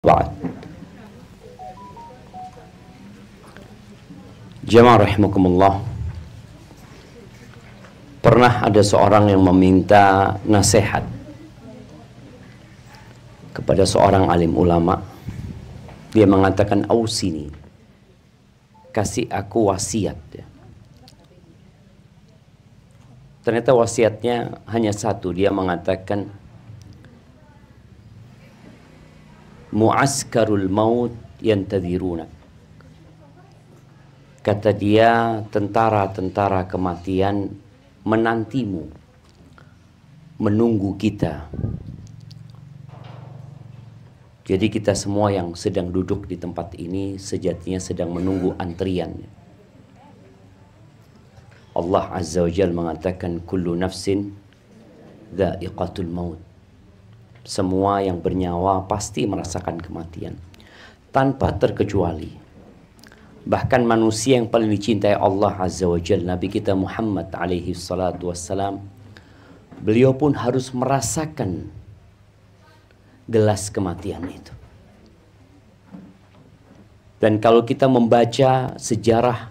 Ba'd. Jamaah rahimakumullah. Pernah ada seorang yang meminta nasihat kepada seorang alim ulama. Dia mengatakan, "Ausini, kasih aku wasiat." Ternyata wasiatnya hanya satu. Dia mengatakan, "Mu'askarul maut yantadhiruna." Kata dia, tentara-tentara kematian menantimu, menunggu kita. Jadi kita semua yang sedang duduk di tempat ini sejatinya sedang menunggu antrian. Allah Azza wa Jalla mengatakan, "Kullu nafsin dha'iqatul maut." Semua yang bernyawa pasti merasakan kematian, tanpa terkecuali. Bahkan manusia yang paling dicintai Allah Azza wa Jalla, Nabi kita Muhammad alaihi salatu wassalam, beliau pun harus merasakan gelas kematian itu. Dan kalau kita membaca sejarah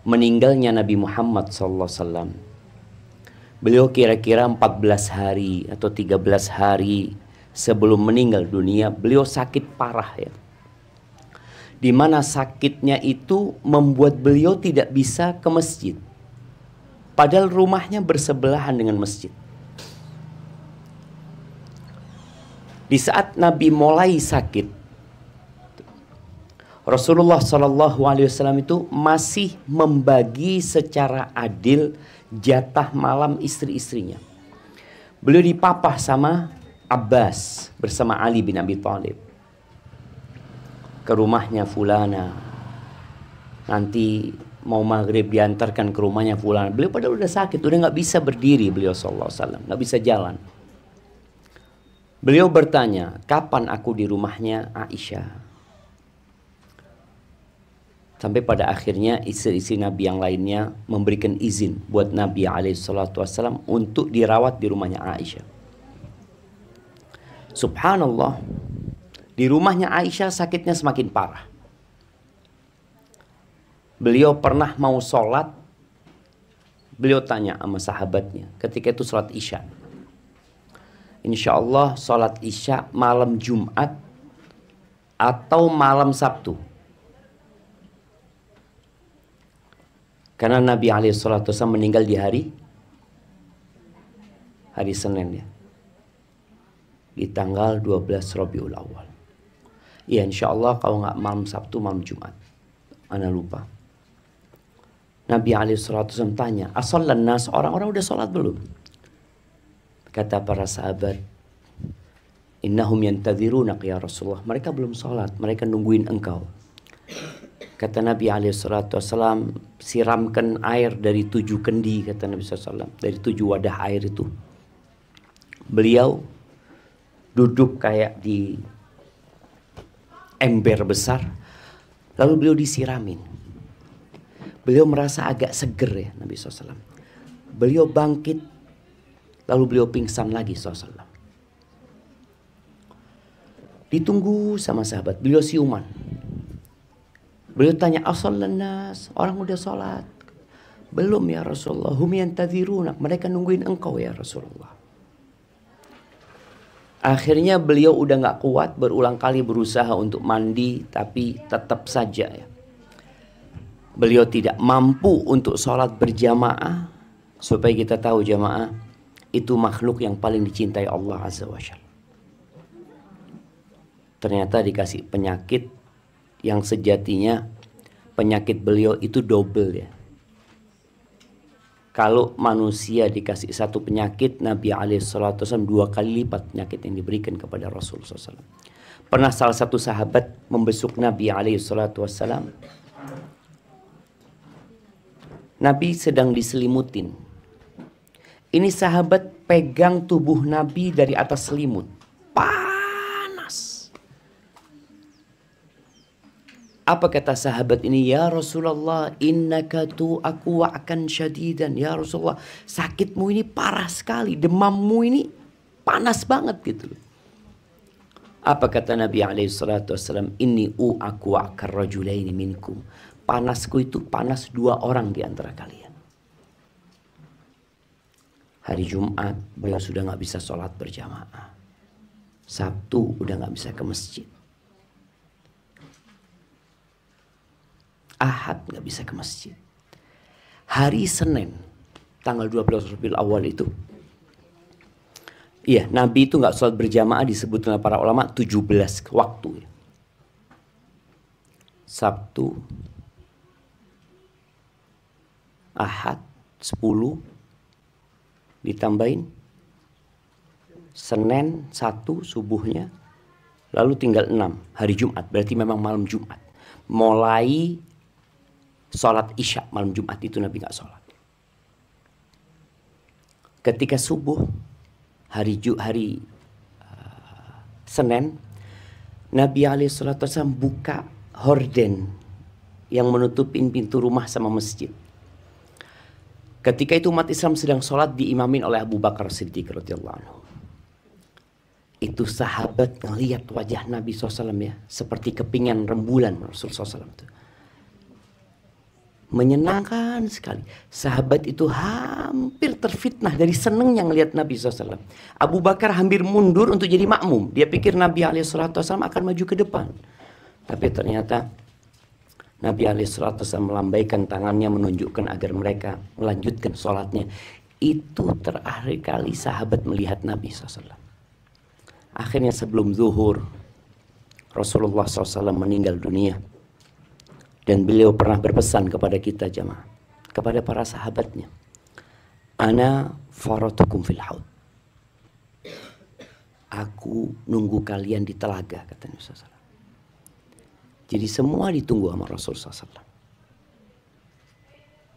meninggalnya Nabi Muhammad sallallahu alaihi wasallam, beliau kira-kira 14 hari atau 13 hari sebelum meninggal dunia, beliau sakit parah ya. Di mana sakitnya itu membuat beliau tidak bisa ke masjid. Padahal rumahnya bersebelahan dengan masjid. Di saat Nabi mulai sakit, Rasulullah SAW itu masih membagi secara adil jatah malam istri-istrinya. Beliau dipapah sama Abbas bersama Ali bin Abi Thalib. Ke rumahnya fulana. Nanti mau maghrib diantarkan ke rumahnya fulana. Beliau padahal udah sakit, udah nggak bisa berdiri beliau sallallahu alaihi wasallam, nggak bisa jalan. Beliau bertanya, "Kapan aku di rumahnya Aisyah?" Sampai pada akhirnya istri-istri Nabi yang lainnya memberikan izin buat Nabi SAW untuk dirawat di rumahnya Aisyah. Subhanallah, di rumahnya Aisyah sakitnya semakin parah. Beliau pernah mau sholat, beliau tanya sama sahabatnya ketika itu sholat Isya. Insya Allah sholat Isya malam Jumat atau malam Sabtu. Karena Nabi SAW meninggal di hari Senin ya. Di tanggal 12 Rabiul Awal. Ya insya Allah kalau nggak malam Sabtu, malam Jumat. Ana lupa. Nabi SAW tanya, "Asallan nas, orang-orang udah sholat belum?" Kata para sahabat, "Innahum yantadhirunaka ya Rasulullah." Mereka belum sholat, mereka nungguin engkau. Kata Nabi SAW, "Siramkan air dari 7 kendi," kata Nabi SAW, dari 7 wadah air itu. Beliau duduk kayak di ember besar, lalu beliau disiramin. Beliau merasa agak seger ya Nabi SAW. Beliau bangkit, lalu beliau pingsan lagi SAW. Ditunggu sama sahabat, beliau siuman. Beliau tanya, "Asallan nas, orang udah sholat?" "Belum ya Rasulullah." "Hum yantadhiruna," mereka nungguin engkau ya Rasulullah. Akhirnya beliau udah gak kuat, berulang kali berusaha untuk mandi, tapi tetap saja ya, beliau tidak mampu untuk sholat berjamaah. Supaya kita tahu jamaah, itu makhluk yang paling dicintai Allah Azza wa Jalla. Ternyata dikasih penyakit yang sejatinya penyakit beliau itu double ya. Kalau manusia dikasih satu penyakit, Nabi SAW 2 kali lipat penyakit yang diberikan kepada Rasulullah SAW. Pernah salah satu sahabat membesuk Nabi SAW. Nabi sedang diselimutin. Ini sahabat pegang tubuh Nabi dari atas selimut. Apa kata sahabat ini? "Ya Rasulullah, innaka tu'aku wa'akan syadidan." Ya Rasulullah, sakitmu ini parah sekali, demammu ini panas banget gitu. Apa kata Nabi SAW? Inni u'aku akar rajulaini minkum. Panasku itu panas 2 orang di antara kalian. Hari Jumat beliau sudah nggak bisa sholat berjamaah. Sabtu udah nggak bisa ke masjid. Ahad nggak bisa ke masjid. Hari Senin tanggal 12 Rabiul Awal itu, iya, Nabi itu nggak sholat berjamaah, disebut oleh para ulama 17 waktu. Sabtu, Ahad 10, ditambahin Senin 1 subuhnya, lalu tinggal 6 hari Jumat. Berarti memang malam Jumat. Mulai sholat Isya malam Jumat itu Nabi nggak sholat. Ketika subuh hari Senin, Nabi SAW buka horden yang menutupin pintu rumah sama masjid. Ketika itu umat Islam sedang sholat diimamin oleh Abu Bakar Siddiq radhiyallahu anhu. Itu sahabat ngelihat wajah Nabi SAW ya, seperti kepingan rembulan Rasulullah SAW itu. Menyenangkan sekali. Sahabat itu hampir terfitnah dari senengnya ngelihat Nabi SAW. Abu Bakar hampir mundur untuk jadi makmum. Dia pikir Nabi SAW akan maju ke depan. Tapi ternyata Nabi SAW melambaikan tangannya menunjukkan agar mereka melanjutkan sholatnya. Itu terakhir kali sahabat melihat Nabi SAW. Akhirnya sebelum zuhur, Rasulullah SAW meninggal dunia. Dan beliau pernah berpesan kepada kita jamaah, kepada para sahabatnya, Ana faratukum fil haud. Aku nunggu kalian di telaga, kata Nabi SAW. Jadi semua ditunggu sama Rasulullah SAW.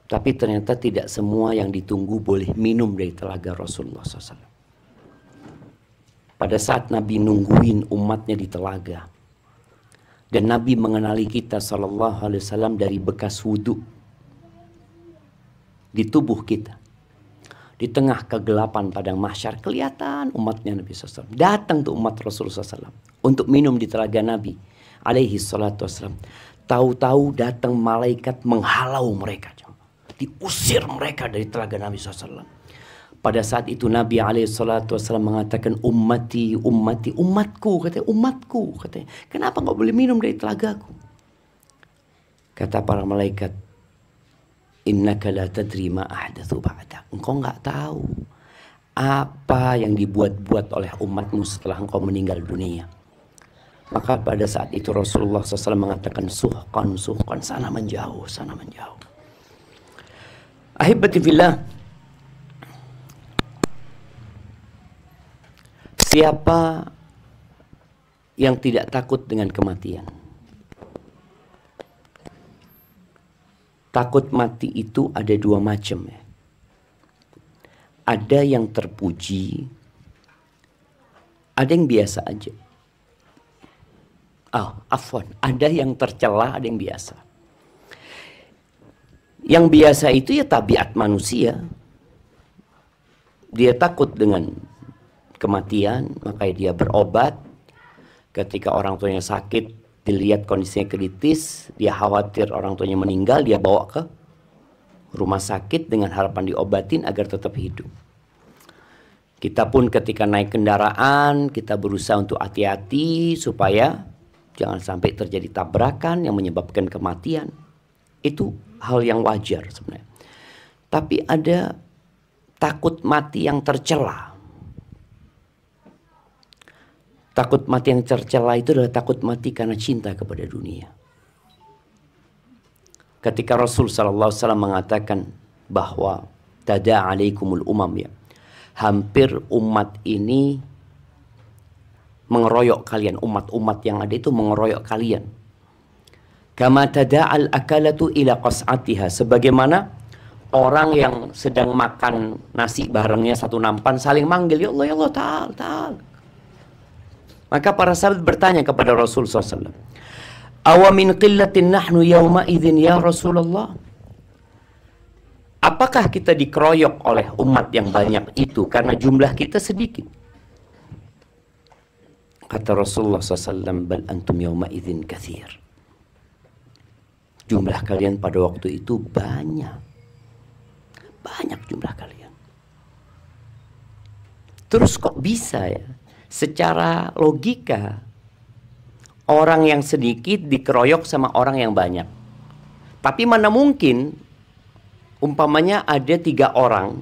Tapi ternyata tidak semua yang ditunggu boleh minum dari telaga Rasulullah SAW. Pada saat Nabi nungguin umatnya di telaga, dan Nabi mengenali kita SAW dari bekas wudhu di tubuh kita. Di tengah kegelapan padang mahsyar kelihatan umatnya Nabi SAW. Datang tuh umat Rasulullah SAW untuk minum di telaga Nabi alaihi salatu wassalam. Tahu-tahu datang malaikat menghalau mereka. Diusir mereka dari telaga Nabi SAW. Pada saat itu Nabi SAW mengatakan ummati, ummati, umatku, katanya umatku, katanya. Kenapa nggak boleh minum dari telagaku? Kata para malaikat, innaka la tadri ma ahdatsu ba'dak. Engkau nggak tahu apa yang dibuat-buat oleh umatmu setelah engkau meninggal dunia. Maka pada saat itu Rasulullah SAW mengatakan suhqan, suhqan, sana menjauh, sana menjauh. Ahibati fillah, siapa yang tidak takut dengan kematian? Takut mati itu ada 2 macam ya. Ada yang terpuji, ada yang biasa aja. Ada yang tercela, ada yang biasa. Yang biasa itu ya tabiat manusia. Dia takut dengan kematian, makanya dia berobat. Ketika orang tuanya sakit, dilihat kondisinya kritis, dia khawatir orang tuanya meninggal, dia bawa ke rumah sakit dengan harapan diobatin agar tetap hidup. Kita pun ketika naik kendaraan, kita berusaha untuk hati-hati supaya jangan sampai terjadi tabrakan yang menyebabkan kematian. Itu hal yang wajar sebenarnya. Tapi ada takut mati yang tercela. Takut mati yang tercela itu adalah takut mati karena cinta kepada dunia. Ketika Rasul SAW mengatakan bahwa tada alaikumul umam ya, hampir umat ini mengeroyok kalian, umat-umat yang ada itu mengeroyok kalian. Kama tada'al akalatu ila qas'atiha, sebagaimana orang yang sedang makan nasi barengnya satu nampan saling manggil, ya Allah, ta'al. Maka para sahabat bertanya kepada Rasul SAW, awa min qillatin nahnu yawma idzin ya Rasulullah? Apakah kita dikeroyok oleh umat yang banyak itu karena jumlah kita sedikit? Kata Rasulullah SAW, bal antum yawma idzin katsir. Jumlah kalian pada waktu itu banyak. Banyak jumlah kalian. Terus kok bisa ya? Secara logika, orang yang sedikit dikeroyok sama orang yang banyak. Tapi mana mungkin, umpamanya ada 3 orang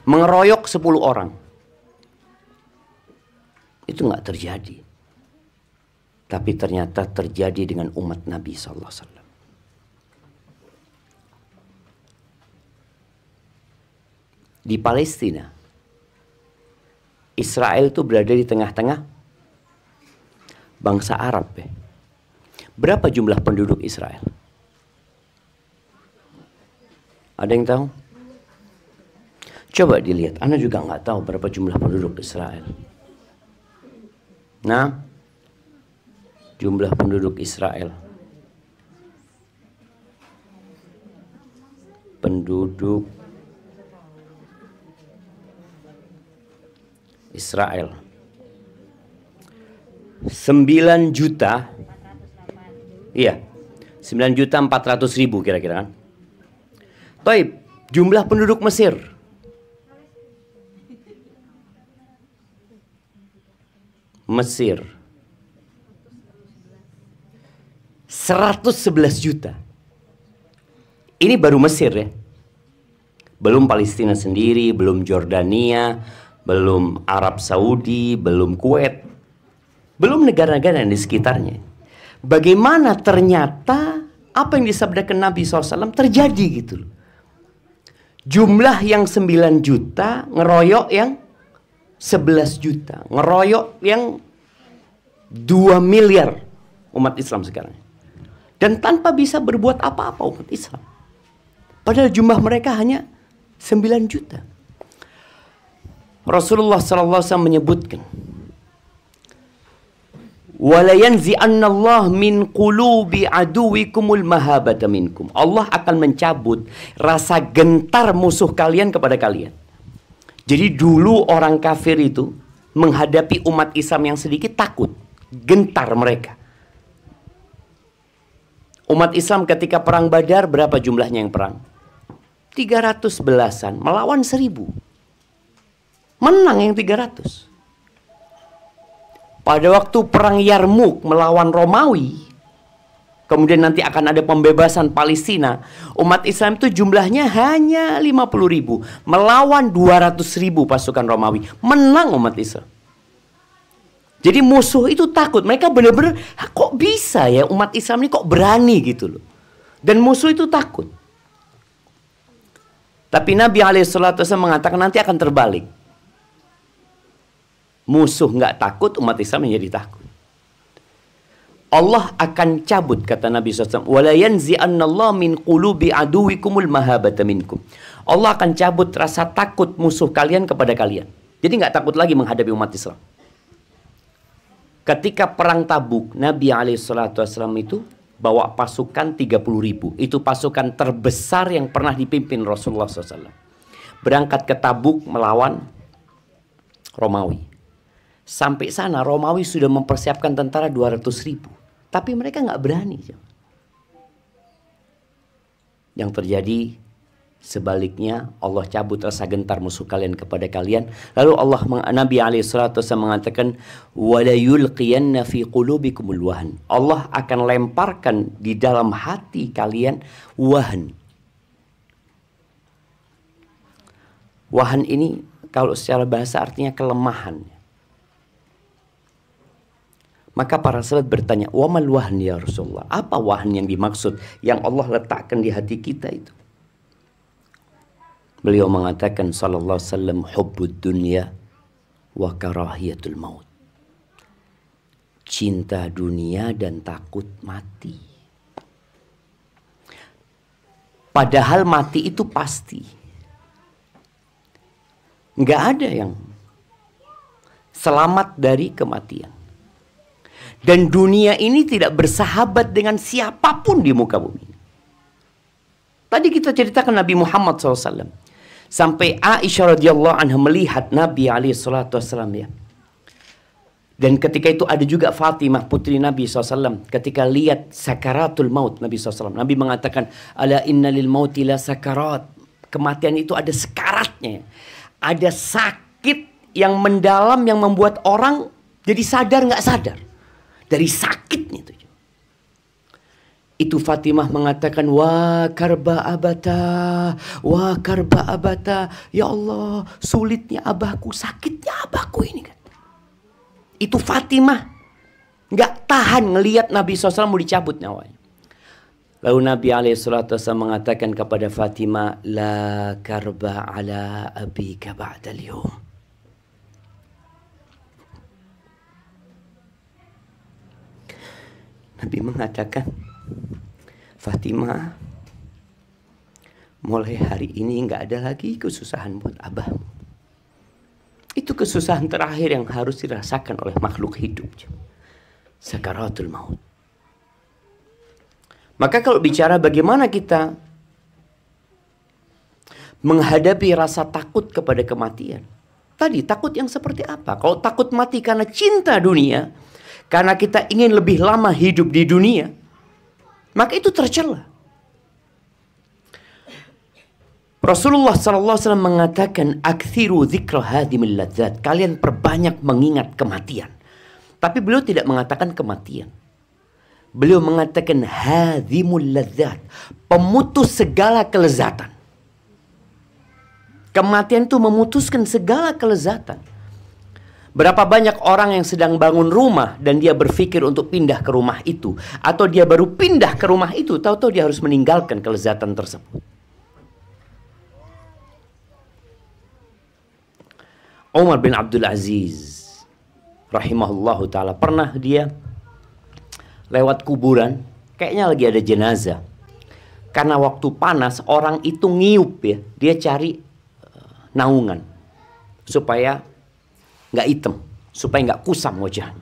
mengeroyok 10 orang. Itu nggak terjadi. Tapi ternyata terjadi dengan umat Nabi SAW. Di Palestina, Israel itu berada di tengah-tengah bangsa Arab. Berapa jumlah penduduk Israel? Ada yang tahu? Coba dilihat. Anda juga nggak tahu berapa jumlah penduduk Israel. Nah, jumlah penduduk Israel. Penduduk Israel 9 juta. Iya, 9.400.000 kira-kira kan. Baik, jumlah penduduk Mesir. Mesir 111 juta. Ini baru Mesir ya. Belum Palestina sendiri, belum Jordania, belum Arab Saudi, belum Kuwait, belum negara-negara yang di sekitarnya. Bagaimana ternyata apa yang disabdakan Nabi SAW terjadi gitu loh. Jumlah yang 9 juta ngeroyok yang 11 juta. Ngeroyok yang 2 miliar umat Islam sekarang. Dan tanpa bisa berbuat apa-apa umat Islam. Padahal jumlah mereka hanya 9 juta. Rasulullah SAW menyebutkan, wala yanzi'annallah min qulubi aduwikumul mahabata minkum. Allah akan mencabut rasa gentar musuh kalian kepada kalian. Jadi dulu orang kafir itu menghadapi umat Islam yang sedikit takut, gentar mereka. Umat Islam ketika perang Badar berapa jumlahnya yang perang? 300 belasan melawan 1000. Menang yang 300. Pada waktu perang Yarmuk melawan Romawi, kemudian nanti akan ada pembebasan Palestina, umat Islam itu jumlahnya hanya 50.000 melawan 200.000 pasukan Romawi. Menang umat Islam. Jadi musuh itu takut. Mereka benar-benar, kok bisa ya umat Islam ini kok berani gitu loh. Dan musuh itu takut. Tapi Nabi SAW mengatakan nanti akan terbalik. Musuh nggak takut, umat Islam menjadi takut. Allah akan cabut, kata Nabi SAW, wala yanzi'annallahu min qulubi aduwikumul mahabata minkum. Allah akan cabut rasa takut musuh kalian kepada kalian. Jadi nggak takut lagi menghadapi umat Islam. Ketika perang Tabuk, Nabi SAW itu bawa pasukan 30.000. Itu pasukan terbesar yang pernah dipimpin Rasulullah SAW. Berangkat ke Tabuk melawan Romawi. Sampai sana Romawi sudah mempersiapkan tentara 200.000. Tapi mereka nggak berani. Yang terjadi sebaliknya, Allah cabut rasa gentar musuh kalian kepada kalian. Lalu Nabi SAW mengatakan, wala yulqiyanna fi qulubikumul wahn. Allah akan lemparkan di dalam hati kalian wahn. Wahn ini kalau secara bahasa artinya kelemahan. Maka para sahabat bertanya, wamal wahn ya Rasulullah? Apa wahn yang dimaksud yang Allah letakkan di hati kita itu? Beliau mengatakan sallallahu alaihi wasallam, hubbud dunya wa karahiyatul maut. Cinta dunia dan takut mati. Padahal mati itu pasti. Nggak ada yang selamat dari kematian. Dan dunia ini tidak bersahabat dengan siapapun di muka bumi. Tadi kita ceritakan Nabi Muhammad SAW. Sampai Aisyah radhiyallahu anha melihat Nabi SAW ya. Dan ketika itu ada juga Fatimah putri Nabi SAW. Ketika lihat sakaratul maut Nabi SAW. Nabi mengatakan, ala inna lil mauti la sakarat. Kematian itu ada sekaratnya. Ada sakit yang mendalam yang membuat orang jadi sadar nggak sadar. Dari sakitnya itu. Itu Fatimah mengatakan, wa karba abata, wa karba abata. Ya Allah, sulitnya abahku, sakitnya abahku ini kan. Itu Fatimah nggak tahan ngelihat Nabi SAW mau dicabut nyawanya. Lalu Nabi SAW mengatakan kepada Fatimah, la karba ala abika ba'dal yawm. Nabi mengatakan, Fatimah, mulai hari ini nggak ada lagi kesusahan buat abahmu. Itu kesusahan terakhir yang harus dirasakan oleh makhluk hidup. Sakaratul maut. Maka kalau bicara bagaimana kita menghadapi rasa takut kepada kematian. Tadi takut yang seperti apa? Kalau takut mati karena cinta dunia, karena kita ingin lebih lama hidup di dunia, maka itu tercela. Rasulullah SAW mengatakan, akthiru dzikra hadimil ladzat. Kalian perbanyak mengingat kematian. Tapi beliau tidak mengatakan kematian. Beliau mengatakan hadimul ladzat, pemutus segala kelezatan. Kematian itu memutuskan segala kelezatan. Berapa banyak orang yang sedang bangun rumah dan dia berpikir untuk pindah ke rumah itu, atau dia baru pindah ke rumah itu, tahu-tahu dia harus meninggalkan kelezatan tersebut. Umar bin Abdul Aziz rahimahullahu ta'ala, pernah dia lewat kuburan, kayaknya lagi ada jenazah. Karena waktu panas orang itu ngiup ya, dia cari naungan supaya nggak hitam, supaya nggak kusam wajahnya.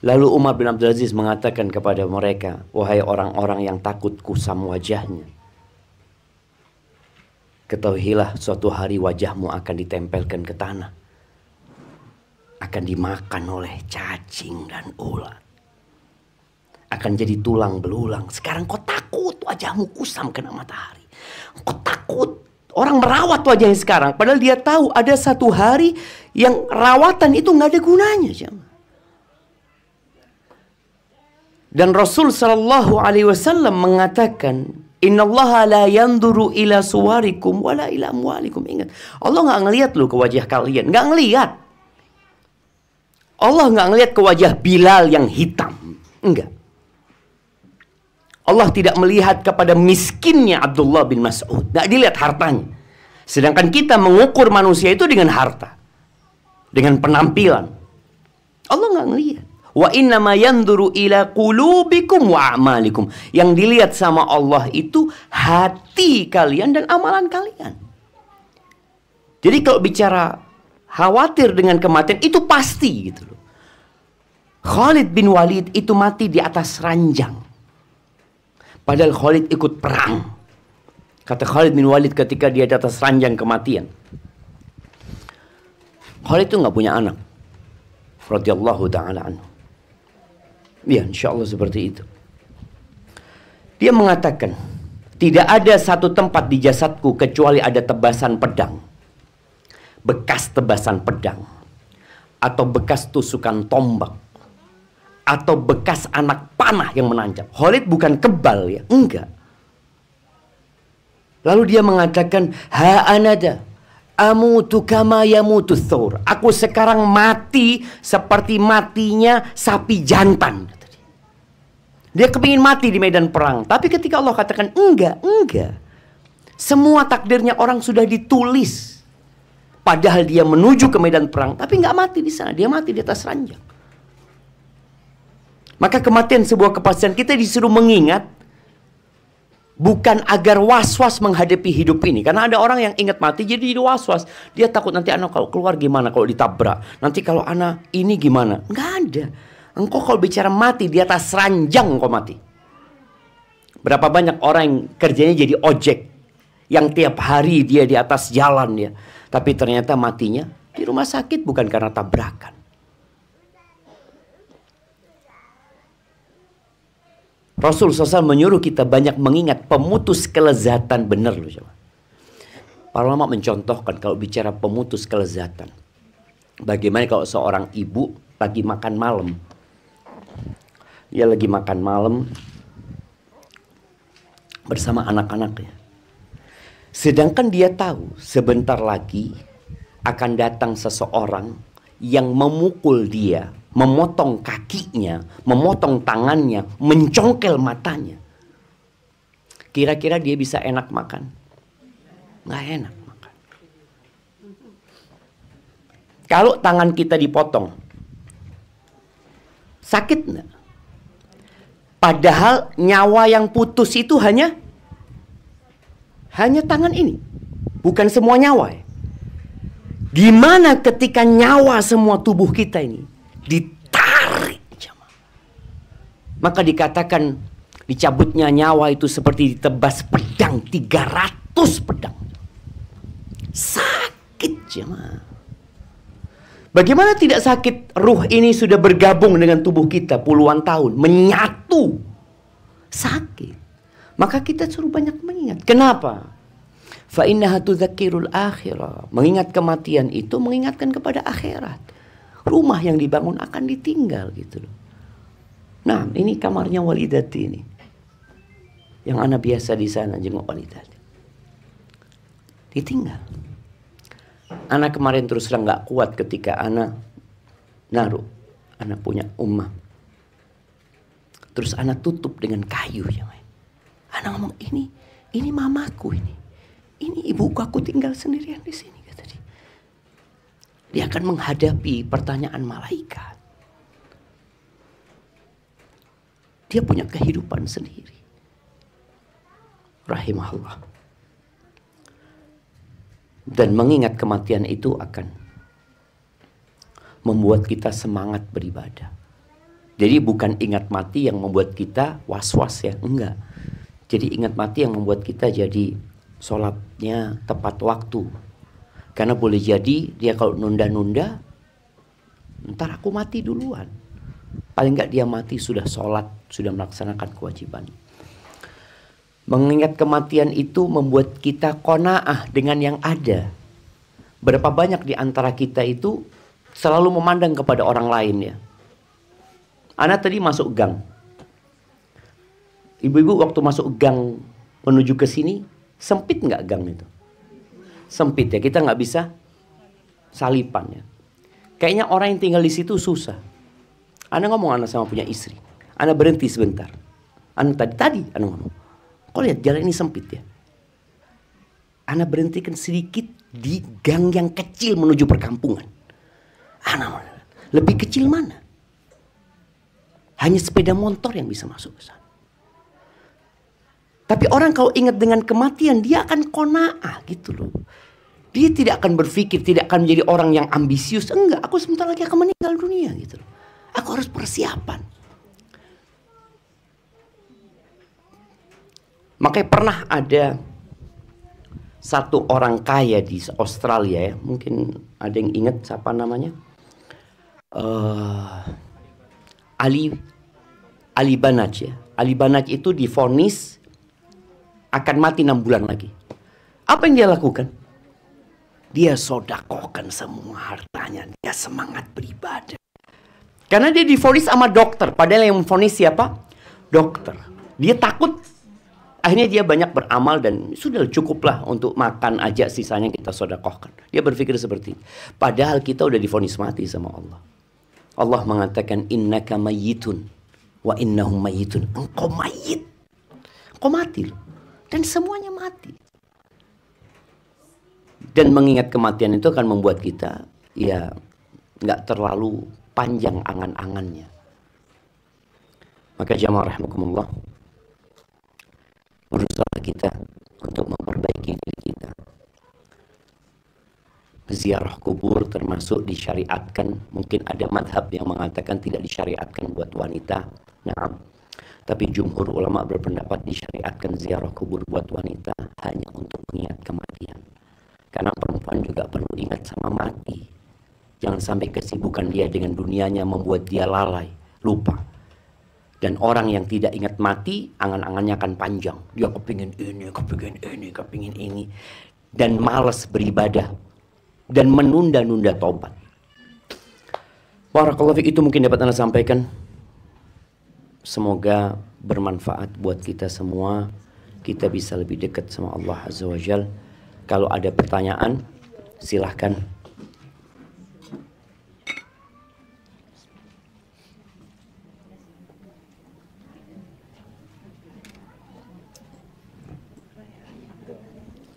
Lalu Umar bin Abdul Aziz mengatakan kepada mereka, wahai orang-orang yang takut kusam wajahnya, ketahuilah suatu hari wajahmu akan ditempelkan ke tanah. Akan dimakan oleh cacing dan ulat. Akan jadi tulang belulang. Sekarang kau takut wajahmu kusam kena matahari. Kau takut. Orang merawat wajahnya sekarang. Padahal dia tahu ada satu hari yang rawatan itu nggak ada gunanya. Dan Rasul SAW mengatakan, innallaha la yanduru ila suwarikum wala ila amwalikum. Ingat, Allah nggak ngelihat lu ke wajah kalian, nggak ngelihat. Allah nggak ngelihat ke wajah Bilal yang hitam, enggak. Allah tidak melihat kepada miskinnya Abdullah bin Mas'ud, nggak dilihat hartanya. Sedangkan kita mengukur manusia itu dengan harta, dengan penampilan. Allah nggak ngelihat. Wa innama yanduru ila qulubikum wa a'malikum. Yang dilihat sama Allah itu hati kalian dan amalan kalian. Jadi kalau bicara khawatir dengan kematian itu pasti gitu loh. Khalid bin Walid itu mati di atas ranjang. Padahal Khalid ikut perang. Kata Khalid bin Walid ketika dia di atas ranjang kematian, Khalid itu nggak punya anak. Radhiyallahu ta'ala anhu. Ya, insya Allah seperti itu. Dia mengatakan, tidak ada satu tempat di jasadku kecuali ada tebasan pedang, bekas tebasan pedang, atau bekas tusukan tombak, atau bekas anak panah yang menancap. Khalid bukan kebal ya, enggak. Lalu dia mengatakan, ha anada amutu kama yamutu thawr. Aku sekarang mati seperti matinya sapi jantan. Dia kepingin mati di medan perang. Tapi ketika Allah katakan enggak. Semua takdirnya orang sudah ditulis. Padahal dia menuju ke medan perang. Tapi enggak mati di sana. Dia mati di atas ranjang. Maka kematian sebuah kepastian, kita disuruh mengingat. Bukan agar was-was menghadapi hidup ini. Karena ada orang yang ingat mati jadi was-was. Dia takut nanti anak kalau keluar gimana kalau ditabrak. Nanti kalau anak ini gimana. Enggak ada. Engkau kalau bicara mati di atas ranjang kau mati. Berapa banyak orang yang kerjanya jadi ojek. Yang tiap hari dia di atas jalan ya. Tapi ternyata matinya Di rumah sakit bukan karena tabrakan. Rasul SAW menyuruh kita banyak mengingat pemutus kelezatan. Benar loh. Para ulama mencontohkan kalau bicara pemutus kelezatan. Bagaimana kalau seorang ibu lagi makan malam. Dia lagi makan malam bersama anak-anaknya. Sedangkan dia tahu sebentar lagi akan datang seseorang yang memukul dia, memotong kakinya, memotong tangannya, mencongkel matanya. Kira-kira dia bisa enak makan? Nggak enak makan. Kalau tangan kita dipotong, sakit nggak? Padahal nyawa yang putus itu hanya tangan ini, bukan semua nyawa. Gimana ketika nyawa semua tubuh kita ini ditarik? Maka dikatakan dicabutnya nyawa itu seperti ditebas pedang, 300 pedang. Sakit jemaah. Bagaimana tidak sakit? Ruh ini sudah bergabung dengan tubuh kita puluhan tahun, menyatu. Sakit. Maka kita suruh banyak mengingat. Kenapa? Fa innaha tudzakirul akhirah. Mengingat kematian itu mengingatkan kepada akhirat. Rumah yang dibangun akan ditinggal gitu loh. Nah, ini kamarnya Walidati ini. Yang anak biasa di sana jenguk Walidati. Ditinggal. Anak kemarin terus terang gak kuat ketika anak naruh. Anak punya ummah. Terus anak tutup dengan kayu. Anak ngomong, ini mamaku ini. Ini ibuku, aku tinggal sendirian di sini, kata dia. Dia akan menghadapi pertanyaan malaikat. Dia punya kehidupan sendiri. Rahimahullah. Dan mengingat kematian itu akan membuat kita semangat beribadah. Jadi bukan ingat mati yang membuat kita was-was ya, enggak. Jadi ingat mati yang membuat kita jadi sholatnya tepat waktu. Karena boleh jadi dia kalau nunda-nunda, ntar aku mati duluan. Paling enggak dia mati sudah sholat, sudah melaksanakan kewajiban. Mengingat kematian itu membuat kita qanaah dengan yang ada. Berapa banyak di antara kita itu selalu memandang kepada orang lain ya. Anak tadi masuk gang. Ibu-ibu waktu masuk gang menuju ke sini, sempit nggak gang itu? Sempit ya, kita nggak bisa salipan ya. Kayaknya orang yang tinggal di situ susah. Anak ngomong anak sama punya istri. Anak berhenti sebentar. Anak tadi anak ngomong, kok lihat jalan ini sempit ya? Anak berhentikan sedikit di gang yang kecil menuju perkampungan. Anak lebih kecil mana? Hanya sepeda motor yang bisa masuk ke sana. Tapi orang kalau ingat dengan kematian, dia akan qanaah gitu loh. Dia tidak akan berpikir, tidak akan menjadi orang yang ambisius. Enggak, aku sebentar lagi akan meninggal dunia gitu loh. Aku harus persiapan. Makanya pernah ada satu orang kaya di Australia ya. Mungkin ada yang ingat siapa namanya? Ali Banaj ya. Ali Banaj itu divonis akan mati 6 bulan lagi. Apa yang dia lakukan? Dia sodakohkan semua hartanya. Dia semangat beribadah. Karena dia divonis sama dokter. Padahal yang memvonis siapa? Dokter. Dia takut. Akhirnya dia banyak beramal dan sudah cukuplah untuk makan aja, sisanya kita sodakohkan. Dia berpikir seperti ini. Padahal kita udah divonis mati sama Allah. Allah mengatakan innaka mayyitun wa innahum mayyitun. Engkau mayit. Engkau mati loh. Dan semuanya mati. Dan mengingat kematian itu akan membuat kita ya nggak terlalu panjang angan-angannya. Maka jamaah rahimakumullah, berusaha kita untuk memperbaiki diri kita. Ziarah kubur termasuk disyariatkan. Mungkin ada madhab yang mengatakan tidak disyariatkan buat wanita. Nah, tapi jumhur ulama berpendapat disyariatkan ziarah kubur buat wanita hanya untuk mengingat kematian. Karena perempuan juga perlu ingat sama mati. Jangan sampai kesibukan dia dengan dunianya membuat dia lalai, lupa. Dan orang yang tidak ingat mati, angan-angannya akan panjang. Dia kepingin ini, kepingin ini, kepingin ini. Dan malas beribadah. Dan menunda-nunda taubat. Barakallahu fiik, itu mungkin dapat Anda sampaikan. Semoga bermanfaat buat kita semua. Kita bisa lebih dekat sama Allah Azza wa Jal. Kalau ada pertanyaan, silahkan.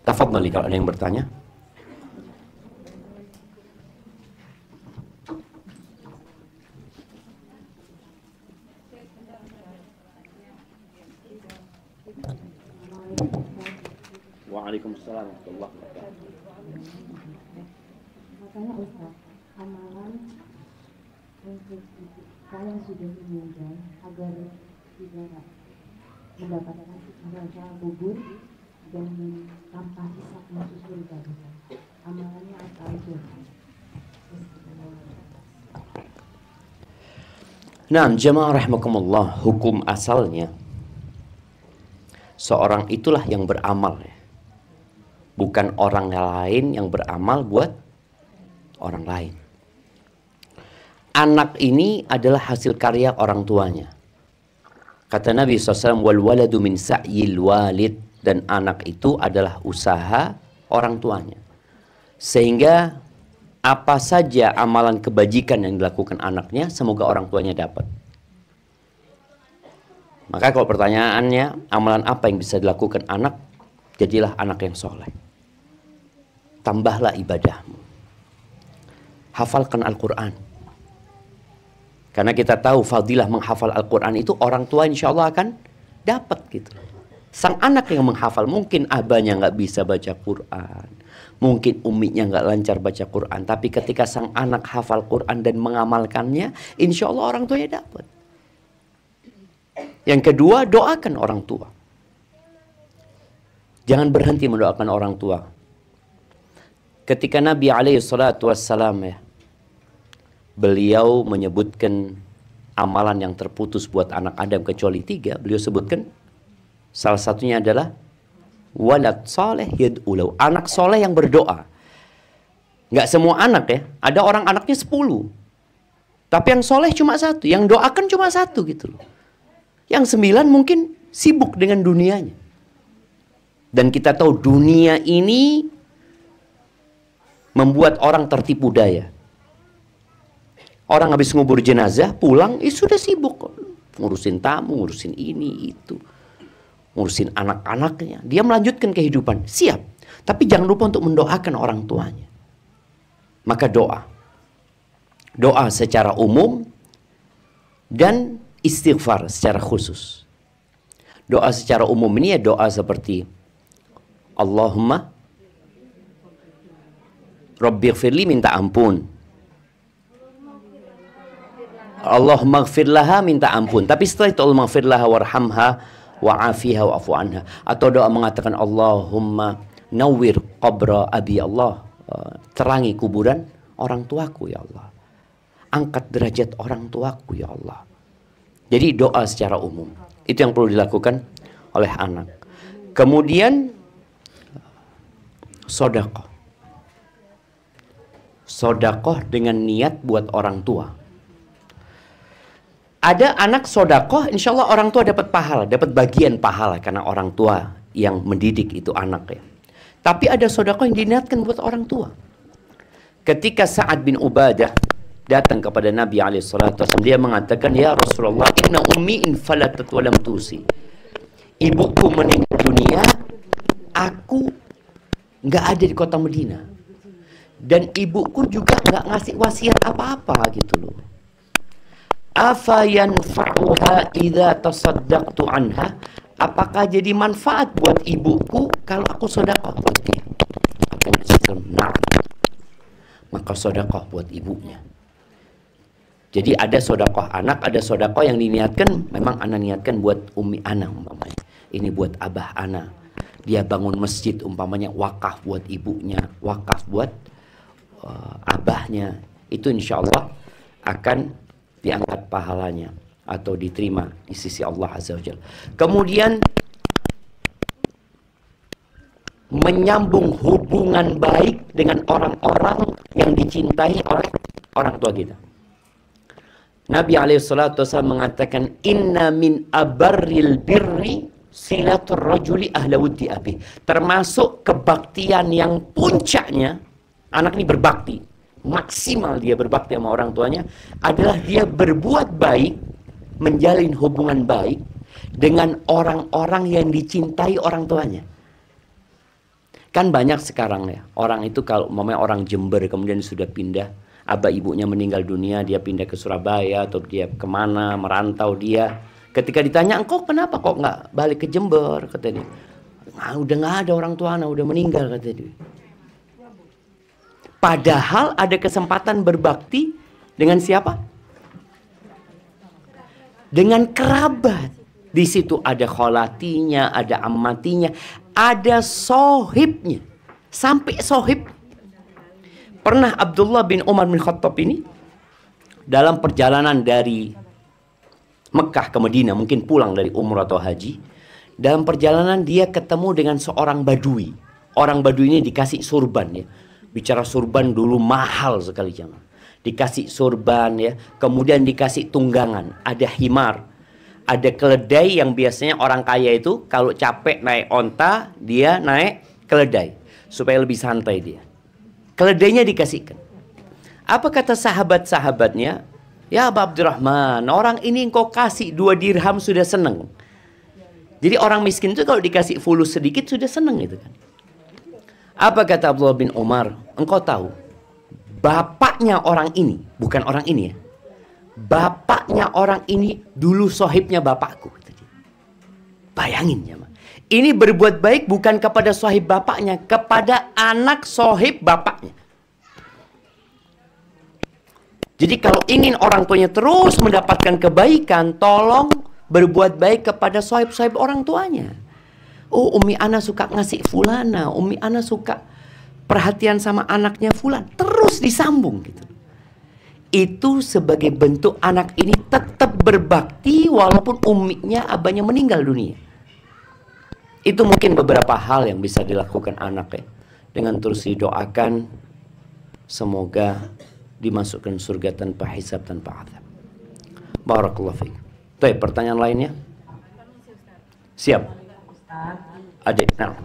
Tafadhali kalau ada yang bertanya. Waalaikumsalam warahmatullahi wabarakatuh. Makanya Ustaz, amalan untuk saya sudah meninggal agar tidak mendapatkan rasa kubur dan tanpa hisab masuk surga. Amalannya apa aja? Nah, jemaah rahimakumullah, hukum asalnya seorang itulah yang beramal, bukan orang lain yang beramal buat orang lain. Anak ini adalah hasil karya orang tuanya. Kata Nabi SAW, wal waladu min sa'yil walid, dan anak itu adalah usaha orang tuanya. Sehingga apa saja amalan kebajikan yang dilakukan anaknya, semoga orang tuanya dapat. Maka kalau pertanyaannya, amalan apa yang bisa dilakukan anak? Jadilah anak yang soleh. Tambahlah ibadahmu. Hafalkan Al-Quran. Karena kita tahu fadilah menghafal Al-Quran itu orang tua insya Allah akan dapat gitu. Sang anak yang menghafal, mungkin abahnya nggak bisa baca Quran, mungkin uminya nggak lancar baca Quran, tapi ketika sang anak hafal Quran dan mengamalkannya, insya Allah orang tuanya dapat. Yang kedua, doakan orang tua. Jangan berhenti mendoakan orang tua. Ketika Nabi SAW beliau menyebutkan amalan yang terputus buat anak Adam kecuali 3, beliau sebutkan salah satunya adalah walad soleh yad'ulau, anak soleh yang berdoa. Nggak semua anak ya, ada orang anaknya 10, tapi yang soleh cuma 1, yang doakan cuma 1 gitu loh. Yang 9 mungkin sibuk dengan dunianya. Dan kita tahu dunia ini membuat orang tertipu daya. Orang habis ngubur jenazah, pulang, sudah sibuk. Ngurusin tamu, ngurusin ini, itu. Ngurusin anak-anaknya. Dia melanjutkan kehidupan. Siap. Tapi jangan lupa untuk mendoakan orang tuanya. Maka doa. Doa secara umum. Dan istighfar secara khusus. Doa secara umum ini ya doa seperti Allahumma Rabbighfirli, minta ampun. Allahumma gfirlaha, minta ampun. Tapi setelah itu Allahumma gfirlaha warhamha wa'afiha wa'afu anha. Atau doa mengatakan Allahumma nawwir qabra abi, Allah terangi kuburan orang tuaku ya Allah. Angkat derajat orang tuaku ya Allah. Jadi doa secara umum. Itu yang perlu dilakukan oleh anak. Kemudian sedekah. Sedekah dengan niat buat orang tua. Ada anak sedekah, insya Allah orang tua dapat pahala, dapat bagian pahala karena orang tua yang mendidik itu anak ya. Tapi ada sedekah yang diniatkan buat orang tua. Ketika Sa'ad bin Ubadah datang kepada Nabi SAW, dia mengatakan, ya Rasulullah, inna ummi infalatat walam tusi. Ibuku meninggal dunia, aku nggak ada di kota Medina, dan ibuku juga nggak ngasih wasiat apa-apa gitu loh. Afa yanfa'uha idza tasaddaqtu anha? Apakah jadi manfaat buat ibuku kalau aku sedekah buat dia? Nah, maka sedekah buat ibunya. Jadi ada sedekah anak, ada sedekah yang diniatkan, memang anak niatkan buat umi anak umpamanya. Ini buat abah anak. Dia bangun masjid umpamanya, wakaf buat ibunya, wakaf buat abahnya. itu insya Allah akan diangkat pahalanya atau diterima di sisi Allah Azza wa Jalla. Kemudian menyambung hubungan baik dengan orang-orang yang dicintai oleh orang tua kita. Nabi SAW mengatakan, inna min abarril birri silatur rajuli ahla wuddi abi. Termasuk kebaktian yang puncaknya, anak ini berbakti, maksimal dia berbakti sama orang tuanya, adalah dia berbuat baik, menjalin hubungan baik dengan orang-orang yang dicintai orang tuanya. Kan banyak sekarang ya, orang itu kalau umpamanya orang Jember kemudian sudah pindah, abah ibunya meninggal dunia, dia pindah ke Surabaya atau dia kemana, merantau dia. Ketika ditanya, engkau kenapa kok nggak balik ke Jember? Kata dia, nah, udah nggak ada orang tua anak, udah meninggal, kata dia. Padahal ada kesempatan berbakti dengan siapa? Dengan kerabat. Di situ ada kholatinya, ada ammatinya, ada sohibnya. Sampai sohib. Pernah Abdullah bin Umar bin Khattab ini dalam perjalanan dari Mekah ke Madinah, mungkin pulang dari umrah atau haji, dalam perjalanan dia ketemu dengan seorang badui. Orang badui ini dikasih surban ya. Bicara surban dulu mahal sekali jangan. Dikasih surban ya, kemudian dikasih tunggangan, ada himar, ada keledai yang biasanya orang kaya itu kalau capek naik onta, dia naik keledai supaya lebih santai dia. Keledainya dikasihkan. Apa kata sahabat-sahabatnya? Ya Aba Abdurrahman, orang ini engkau kasih 2 dirham sudah seneng. Jadi orang miskin itu kalau dikasih fulus sedikit sudah seneng itu kan. Apa kata Abdullah bin Umar? Engkau tahu, bapaknya orang ini, bukan orang ini ya. Bapaknya orang ini dulu sohibnya bapakku. Bayangin ya. Ini berbuat baik bukan kepada sohib bapaknya, kepada anak sohib bapaknya. Jadi kalau ingin orang tuanya terus mendapatkan kebaikan, tolong berbuat baik kepada sohib-sohib orang tuanya. Oh, Umi Ana suka ngasih fulana, Umi Ana suka perhatian sama anaknya fulan. Terus disambung gitu. Itu sebagai bentuk anak ini tetap berbakti walaupun uminya, abahnya meninggal dunia. Itu mungkin beberapa hal yang bisa dilakukan anak ya. Dengan terus didoakan, semoga dimasukkan surga tanpa hisab, tanpa azab. Barakallahu fiik. Baik, pertanyaan lainnya? Siap. Adik. Nah.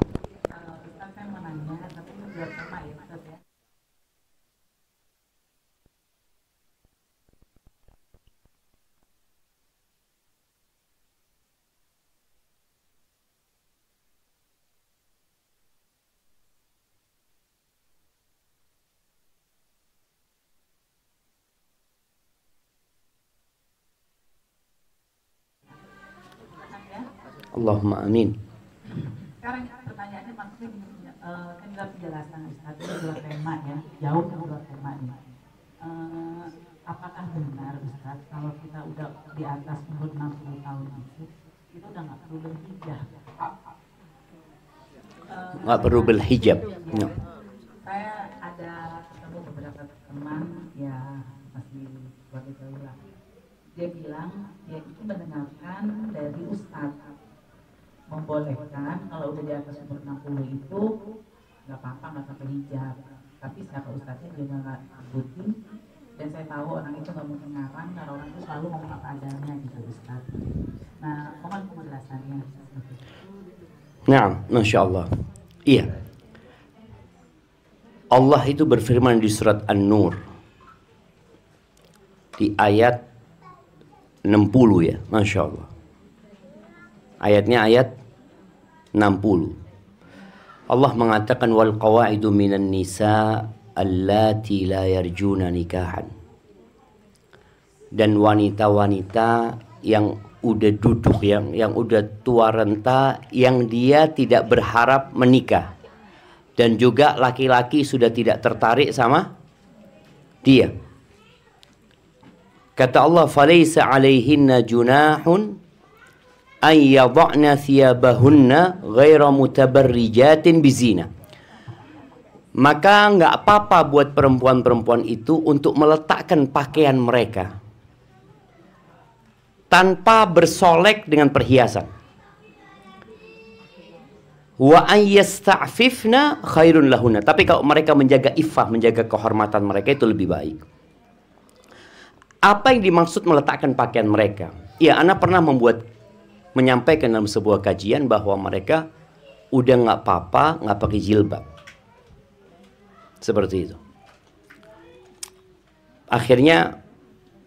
Allahumma amin. Sekarang pertanyaannya maksudnya kan dalam penjelasan Ustaz itu dua tema ya, jauh dari dua tema ini. Apakah benar Ustaz kalau kita udah di atas umur 60 tahun itu udah nggak perlu berhijab? Nggak perlu berhijab. No. Saya ada ketemu beberapa teman ya masih wanita lah. Dia bilang dia itu mendengarkan dari Ustaz membolehkan kalau udah di atas umur 60 itu nggak apa-apa, nggak sampai hijab, tapi siapa Ustaznya juga nggak sebutin, dan saya tahu orang itu nggak mungkin ngarang karena orang itu selalu ngomong apa adanya gitu Ustaz. Nah, mohon penjelasannya. Nah, Masya Allah. Iya, Allah itu berfirman di surat An-Nur di ayat 60 ya, Masya Allah. Ayatnya ayat 60. Allah mengatakan wal qawaidu minan nisa allati la yarjuna nikahan. Dan wanita-wanita yang udah duduk, yang udah tua renta, yang dia tidak berharap menikah. Dan juga laki-laki sudah tidak tertarik sama dia. Kata Allah, falaysa 'alaihinna junahun ay yadh'na thiyabahunna ghaira mutabarrijatin bizina. Maka nggak apa-apa buat perempuan-perempuan itu untuk meletakkan pakaian mereka tanpa bersolek dengan perhiasan. Wa ayyasta'fifna khairun lahuna. Tapi kalau mereka menjaga iffah, menjaga kehormatan mereka, itu lebih baik. Apa yang dimaksud meletakkan pakaian mereka? Ya, Ana pernah menyampaikan dalam sebuah kajian bahwa mereka udah nggak apa-apa nggak pakai jilbab. Seperti itu. Akhirnya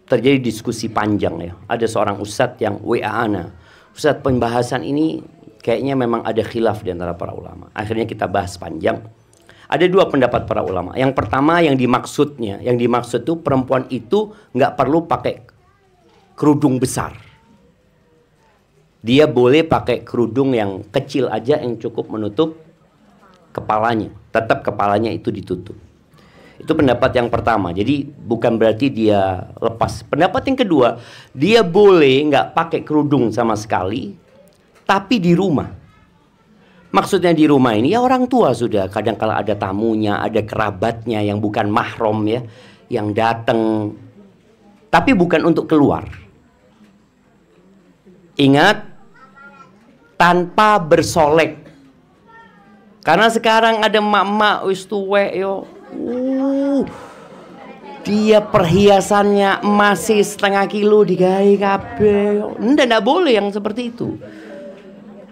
terjadi diskusi panjang ya. Ada seorang ustadz yang WA Ana. Ustadz, pembahasan ini kayaknya memang ada khilaf di antara para ulama. Akhirnya kita bahas panjang. Ada dua pendapat para ulama. Yang pertama yang dimaksud itu perempuan itu nggak perlu pakai kerudung besar. Dia boleh pakai kerudung yang kecil aja yang cukup menutup kepalanya. Tetap kepalanya itu ditutup. Itu pendapat yang pertama. Jadi bukan berarti dia lepas. Pendapat yang kedua, dia boleh nggak pakai kerudung sama sekali, tapi di rumah. Maksudnya di rumah ini ya orang tua sudah. Kadang kala ada tamunya, ada kerabatnya yang bukan mahram ya, yang datang. Tapi bukan untuk keluar. Ingat, tanpa bersolek. Karena sekarang ada mak-mak wis tuwek yo. Dia perhiasannya masih setengah kilo digawe kabeh. Ndak boleh yang seperti itu.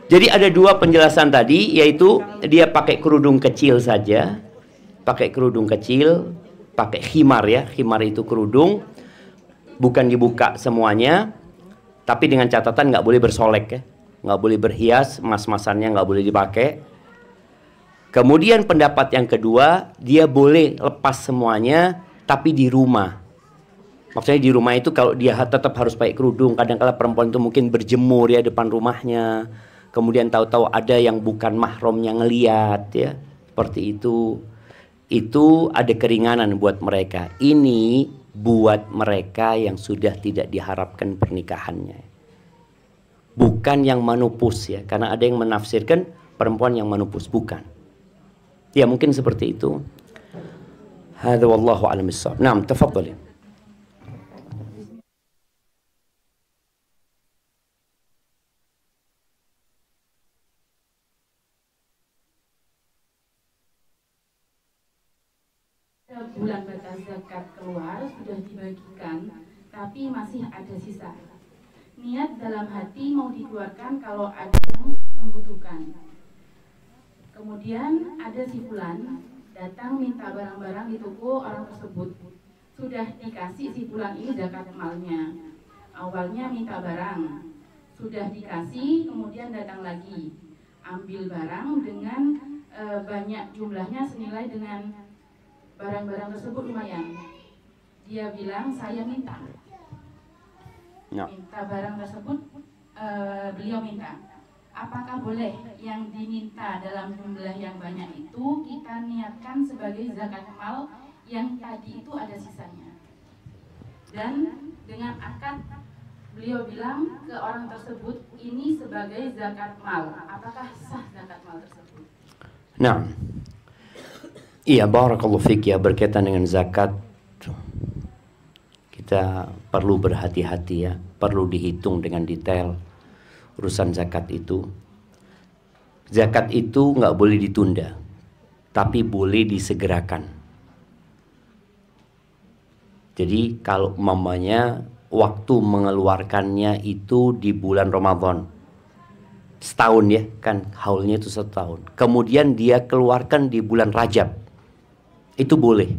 Jadi ada dua penjelasan tadi, yaitu dia pakai kerudung kecil saja. Pakai kerudung kecil, pakai khimar ya. Khimar itu kerudung, bukan dibuka semuanya. Tapi dengan catatan nggak boleh bersolek ya. Nggak boleh berhias, emas-emasannya nggak boleh dipakai. Kemudian pendapat yang kedua, dia boleh lepas semuanya, tapi di rumah. Maksudnya di rumah itu kalau dia tetap harus pakai kerudung, kadang-kala perempuan itu mungkin berjemur ya depan rumahnya. Kemudian tahu-tahu ada yang bukan mahramnya ngeliat ya, seperti itu. Itu ada keringanan buat mereka. Ini buat mereka yang sudah tidak diharapkan pernikahannya. Bukan yang menupus ya, karena ada yang menafsirkan perempuan yang menupus, bukan. Ya mungkin seperti itu. Hadza wallahu a'lam bissawab. Naam, tafadhali. Bulan batas zakat keluar sudah dibagikan, tapi masih ada sisa. Niat dalam hati mau dikeluarkan kalau ada yang membutuhkan. Kemudian ada si fulan datang minta barang-barang di toko orang tersebut. Sudah dikasih si fulan ini zakat malnya. Awalnya minta barang, sudah dikasih, kemudian datang lagi ambil barang dengan banyak jumlahnya senilai dengan barang-barang tersebut lumayan. Dia bilang saya minta barang tersebut, beliau minta. Apakah boleh yang diminta dalam jumlah yang banyak itu kita niatkan sebagai zakat mal yang tadi itu ada sisanya? Dan dengan akad beliau bilang ke orang tersebut ini sebagai zakat mal. Apakah sah zakat mal tersebut? Nah, iya, barakallahu fiik ya, berkaitan dengan zakat. Kita perlu berhati-hati ya, perlu dihitung dengan detail urusan zakat itu. Zakat itu nggak boleh ditunda, tapi boleh disegerakan. Jadi kalau mamanya waktu mengeluarkannya itu di bulan Ramadan, setahun ya, kan haulnya itu setahun. Kemudian dia keluarkan di bulan Rajab, itu boleh.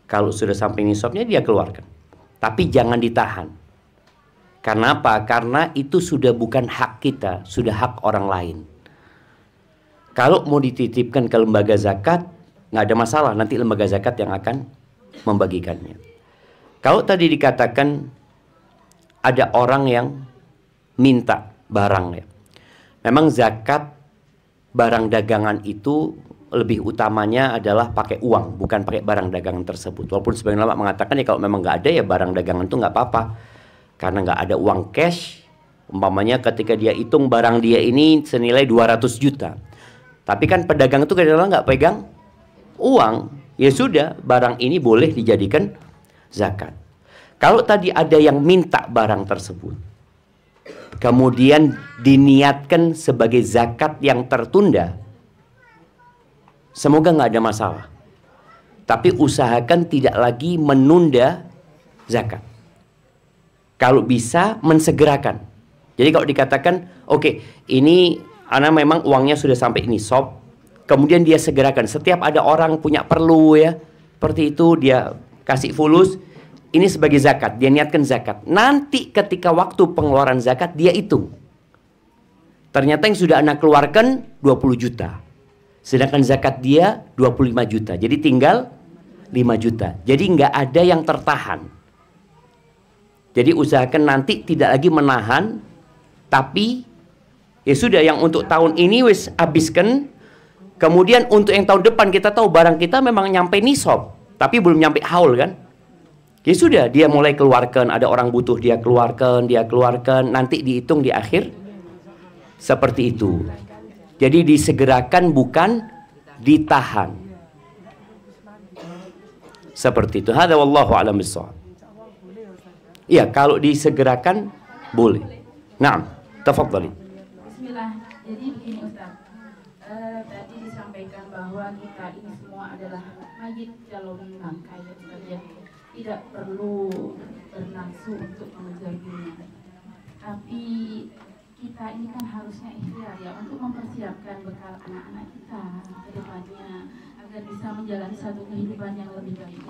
Kalau sudah sampai nisabnya dia keluarkan, tapi jangan ditahan. Karena apa? Karena itu sudah bukan hak kita, sudah hak orang lain. Kalau mau dititipkan ke lembaga zakat, nggak ada masalah, nanti lembaga zakat yang akan membagikannya. Kalau tadi dikatakan ada orang yang minta barang ya, memang zakat barang dagangan itu lebih utamanya adalah pakai uang, bukan pakai barang dagangan tersebut. Walaupun sebagian ulama mengatakan ya kalau memang nggak ada ya barang dagangan itu nggak apa-apa. Karena nggak ada uang cash, umpamanya ketika dia hitung barang dia ini senilai 200 juta. Tapi kan pedagang itu kadang-kadang nggak pegang uang, ya sudah, barang ini boleh dijadikan zakat. Kalau tadi ada yang minta barang tersebut, kemudian diniatkan sebagai zakat yang tertunda, semoga nggak ada masalah. Tapi usahakan tidak lagi menunda zakat. Kalau bisa, mensegerakan. Jadi kalau dikatakan, oke, ini anak memang uangnya sudah sampai nisab, kemudian dia segerakan. Setiap ada orang punya perlu ya, seperti itu dia kasih fulus, ini sebagai zakat, dia niatkan zakat. Nanti ketika waktu pengeluaran zakat, dia hitung. Ternyata yang sudah anak keluarkan 20 juta. Sedangkan zakat dia 25 juta. Jadi tinggal 5 juta. Jadi nggak ada yang tertahan. Jadi usahakan nanti tidak lagi menahan, tapi ya sudah, yang untuk tahun ini wis habiskan. Kemudian untuk yang tahun depan kita tahu barang kita memang nyampe nisab, tapi belum nyampe haul kan. Ya sudah, dia mulai keluarkan, ada orang butuh dia keluarkan, nanti dihitung di akhir. Seperti itu. Jadi disegerakan bukan ditahan. Seperti itu. Hada wallahu a'lam bishawab. Iya, kalau disegerakan boleh. Naam, tafadhali. Bismillah. Jadi begini Ustaz. Tadi disampaikan bahwa kita ini semua adalah mayit dalam bangkai ya Ustaz ya. Tidak perlu bernafsu untuk mengejar dunia. Tapi kita ini kan harusnya ikhtiar ya untuk mempersiapkan bekal anak-anak kita ke depannya agar bisa menjalani satu kehidupan yang lebih baik.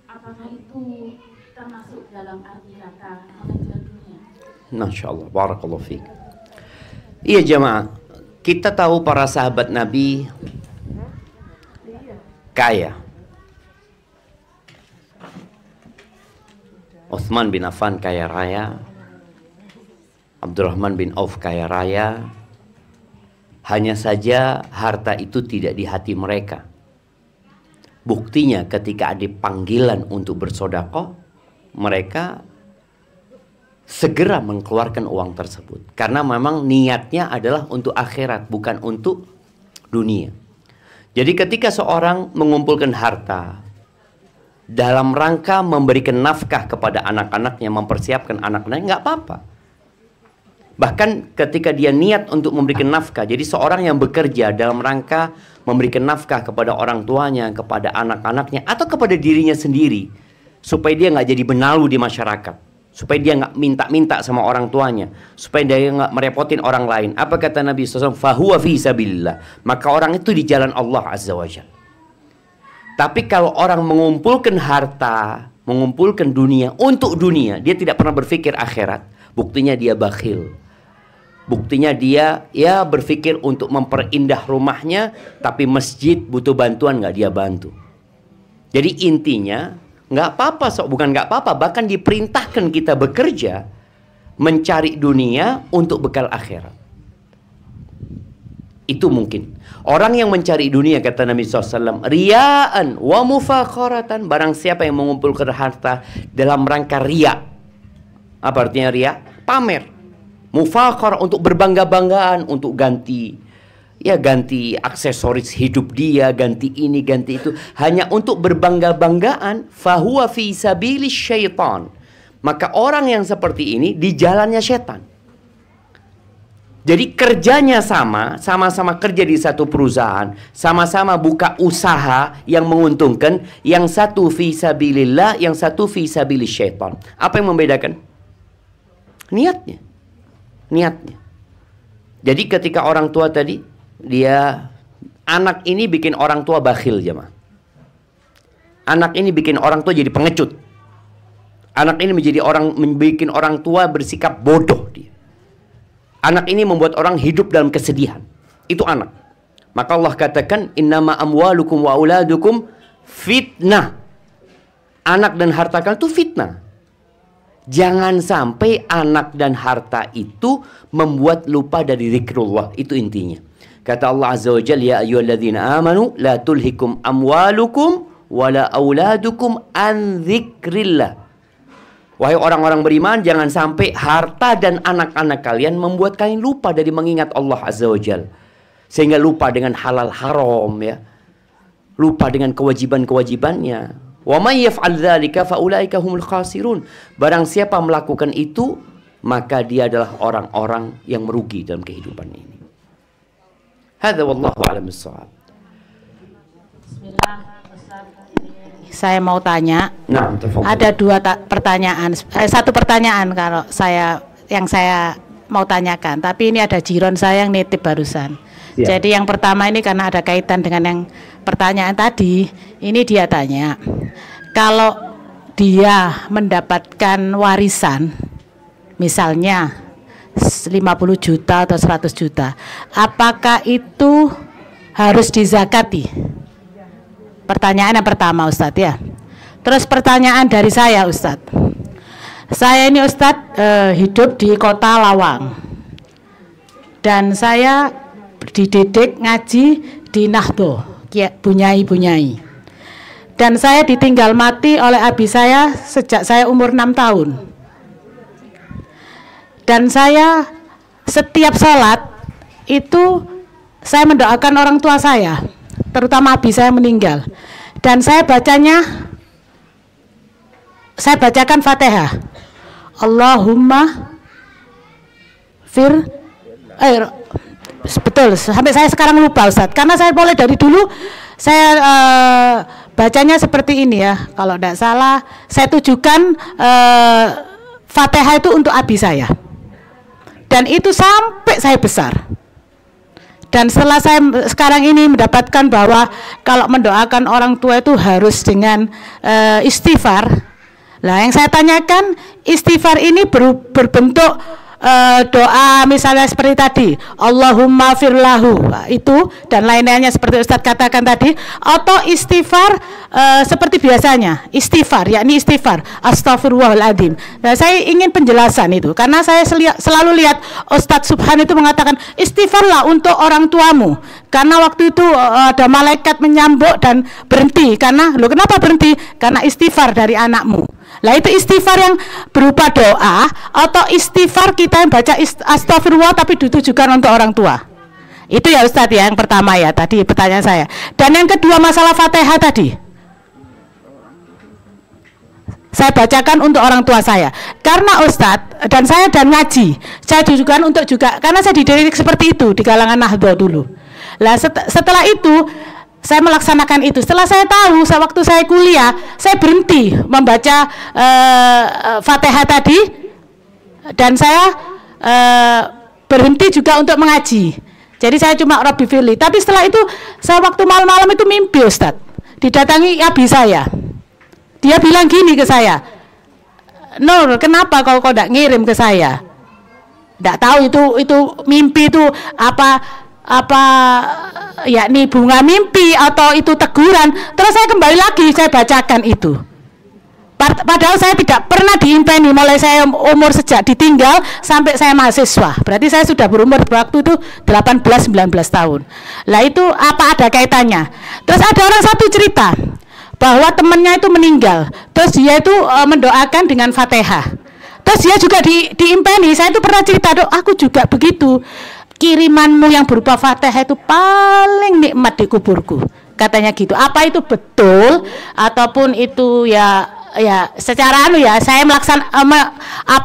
Apakah itu termasuk dalam arti kata mengejar dunia? Masya Allah, barakallahu fiik. Iya jemaah, kita tahu para sahabat Nabi kaya. Utsman bin Affan kaya raya, Abdurrahman bin Auf kaya raya. Hanya saja harta itu tidak di hati mereka. Buktinya ketika ada panggilan untuk bersedekah, mereka segera mengeluarkan uang tersebut. Karena memang niatnya adalah untuk akhirat, bukan untuk dunia. Jadi ketika seorang mengumpulkan harta dalam rangka memberikan nafkah kepada anak-anaknya, mempersiapkan anak-anaknya, nggak apa-apa. Bahkan ketika dia niat untuk memberikan nafkah, jadi seorang yang bekerja dalam rangka memberikan nafkah kepada orang tuanya, kepada anak-anaknya, atau kepada dirinya sendiri, supaya dia nggak jadi benalu di masyarakat, supaya dia nggak minta-minta sama orang tuanya, supaya dia nggak merepotin orang lain. Apa kata Nabi SAW? Fahuwa fi sabilillah. Maka orang itu di jalan Allah Azza wa Jalla. Tapi kalau orang mengumpulkan harta, mengumpulkan dunia untuk dunia, dia tidak pernah berpikir akhirat, buktinya dia bakhil. Buktinya dia ya berpikir untuk memperindah rumahnya, tapi masjid butuh bantuan nggak dia bantu. Jadi intinya nggak apa-apa, bukan nggak apa-apa, bahkan diperintahkan kita bekerja mencari dunia untuk bekal akhirat. Itu mungkin. Orang yang mencari dunia, kata Nabi SAW, riya'an wa mufakharatan, barang siapa yang mengumpulkan harta dalam rangka riya. Apa artinya riya? Pamer. Mufakhar, untuk berbangga-banggaan, untuk ganti aksesoris hidup dia, ganti ini, ganti itu, hanya untuk berbangga-banggaan. Fahuwa fi sabilis syaitan. Maka orang yang seperti ini di jalannya setan. Jadi kerjanya sama-sama kerja di satu perusahaan, sama-sama buka usaha yang menguntungkan, yang satu fi sabilillah, yang satu fi sabilis syaitan. Apa yang membedakan? Niatnya. Jadi ketika orang tua tadi, anak ini bikin orang tua bakhil jemaah. Anak ini bikin orang tua jadi pengecut. Anak ini bikin orang tua bersikap bodoh dia. Anak ini membuat orang hidup dalam kesedihan. Itu anak. Maka Allah katakan, innama amwalukum wa auladukum fitnah. Anak dan harta kalian itu fitnah. Jangan sampai anak dan harta itu membuat lupa dari zikrullah. Itu intinya. Kata Allah Azza wa Jalla, ya ayyuhalladzina amanu la tulhikum amwalukum wala auladukum an dzikrillah. Wahai orang-orang beriman, jangan sampai harta dan anak-anak kalian membuat kalian lupa dari mengingat Allah Azza wa Jalla. Sehingga lupa dengan halal haram ya. lupa dengan kewajiban-kewajibannya. Wa may yaf'al dzalika fa ulaika humul khasirun. Barang siapa melakukan itu, maka dia adalah orang-orang yang merugi dalam kehidupan ini. Hadza wallahu a'lam bissawab. Bismillah, Ustaz. Saya mau tanya. Nah, ada dua pertanyaan. Satu pertanyaan kalau yang saya mau tanyakan. Tapi ini ada jiron saya yang nitip barusan. Ya. Jadi yang pertama ini karena ada kaitan dengan yang pertanyaan tadi. Ini dia tanya, kalau dia mendapatkan warisan, misalnya 50 juta atau 100 juta, apakah itu harus dizakati? Pertanyaan yang pertama, Ustadz, ya. Terus pertanyaan dari saya, Ustadz. Saya ini, Ustadz, hidup di kota Lawang, dan saya dididik ngaji di Nahdo, Bunyai. Dan saya ditinggal mati oleh abi saya sejak saya umur 6 tahun. Dan saya setiap sholat itu saya mendoakan orang tua saya, terutama abi saya meninggal. Dan saya bacakan Fatihah. Allahumma betul, sampai saya sekarang lupa, Ustadz, karena saya mulai dari dulu saya bacanya seperti ini ya. Kalau tidak salah saya tujukan Fatihah itu untuk abi saya, dan itu sampai saya besar. Dan setelah saya sekarang ini mendapatkan bahwa kalau mendoakan orang tua itu harus dengan istighfar. Nah, yang saya tanyakan, istighfar ini berbentuk doa misalnya seperti tadi, Allahumma firlahu, itu dan lain-lainnya seperti Ustadz katakan tadi, atau istighfar seperti biasanya, istighfar, yakni istighfar astaghfirullahaladzim. Nah, saya ingin penjelasan itu, karena saya selalu lihat Ustadz Subhan itu mengatakan istighfarlah untuk orang tuamu, karena waktu itu ada malaikat menyambut dan berhenti, karena kenapa berhenti? Karena istighfar dari anakmu. Lah, itu istighfar yang berupa doa, atau istighfar kita yang baca astagfirullah tapi ditujukan untuk orang tua. Itu ya Ustadz ya, yang pertama ya tadi pertanyaan saya. Dan yang kedua masalah Fatihah tadi, saya bacakan untuk orang tua saya. Karena Ustadz dan saya ngaji, saya tujukan untuk juga karena saya dididik seperti itu di kalangan Nahdlatul dulu. Lah, setelah itu saya melaksanakan itu. Setelah saya tahu, waktu saya kuliah, saya berhenti membaca Fatihah tadi, dan saya berhenti juga untuk mengaji. Jadi saya cuma Rabbi Firli. Tapi setelah itu, saya waktu malam-malam itu mimpi, Ustadz, didatangi abi saya. Dia bilang gini ke saya, Nur, kenapa kau tidak ngirim ke saya? Tidak tahu itu mimpi itu apa yakni bunga mimpi atau itu teguran. Terus saya kembali lagi, saya bacakan itu. Padahal saya tidak pernah diimpeni mulai saya umur sejak ditinggal sampai saya mahasiswa. Berarti saya sudah berumur waktu itu 18-19 tahun. Lah, itu apa ada kaitannya? Terus ada orang satu cerita bahwa temannya itu meninggal, terus dia itu mendoakan dengan Fatihah. Terus dia juga diimpeni. Saya itu pernah cerita, Dok, aku juga begitu. Kirimanmu yang berupa Fatihah itu paling nikmat di kuburku, katanya gitu. Apa itu betul ataupun itu ya secara saya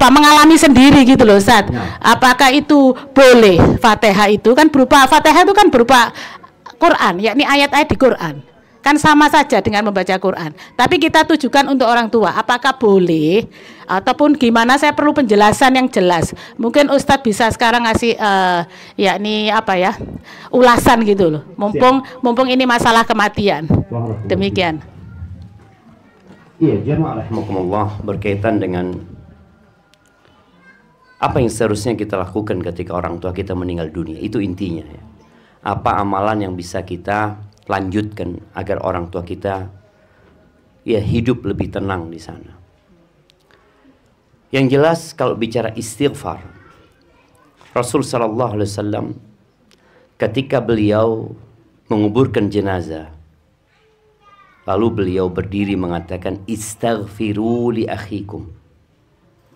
mengalami sendiri gitu loh, Ustaz. Apakah itu boleh? Fatihah itu kan berupa Quran, yakni ayat-ayat di Quran. Kan sama saja dengan membaca Quran. Tapi kita tujukan untuk orang tua. Apakah boleh ataupun gimana? Saya perlu penjelasan yang jelas. Mungkin Ustadz bisa sekarang ngasih yakni ulasan gitu loh. Mumpung ini masalah kematian. Demikian. Iya, jamaah rahimakumullah, berkaitan dengan apa yang seharusnya kita lakukan ketika orang tua kita meninggal dunia. Itu intinya ya. Apa amalan yang bisa kita lanjutkan agar orang tua kita ya hidup lebih tenang di sana. Yang jelas kalau bicara istighfar, Rasul sallallahu alaihi wasallam ketika beliau menguburkan jenazah, lalu beliau berdiri mengatakan istaghfiru li akhikum.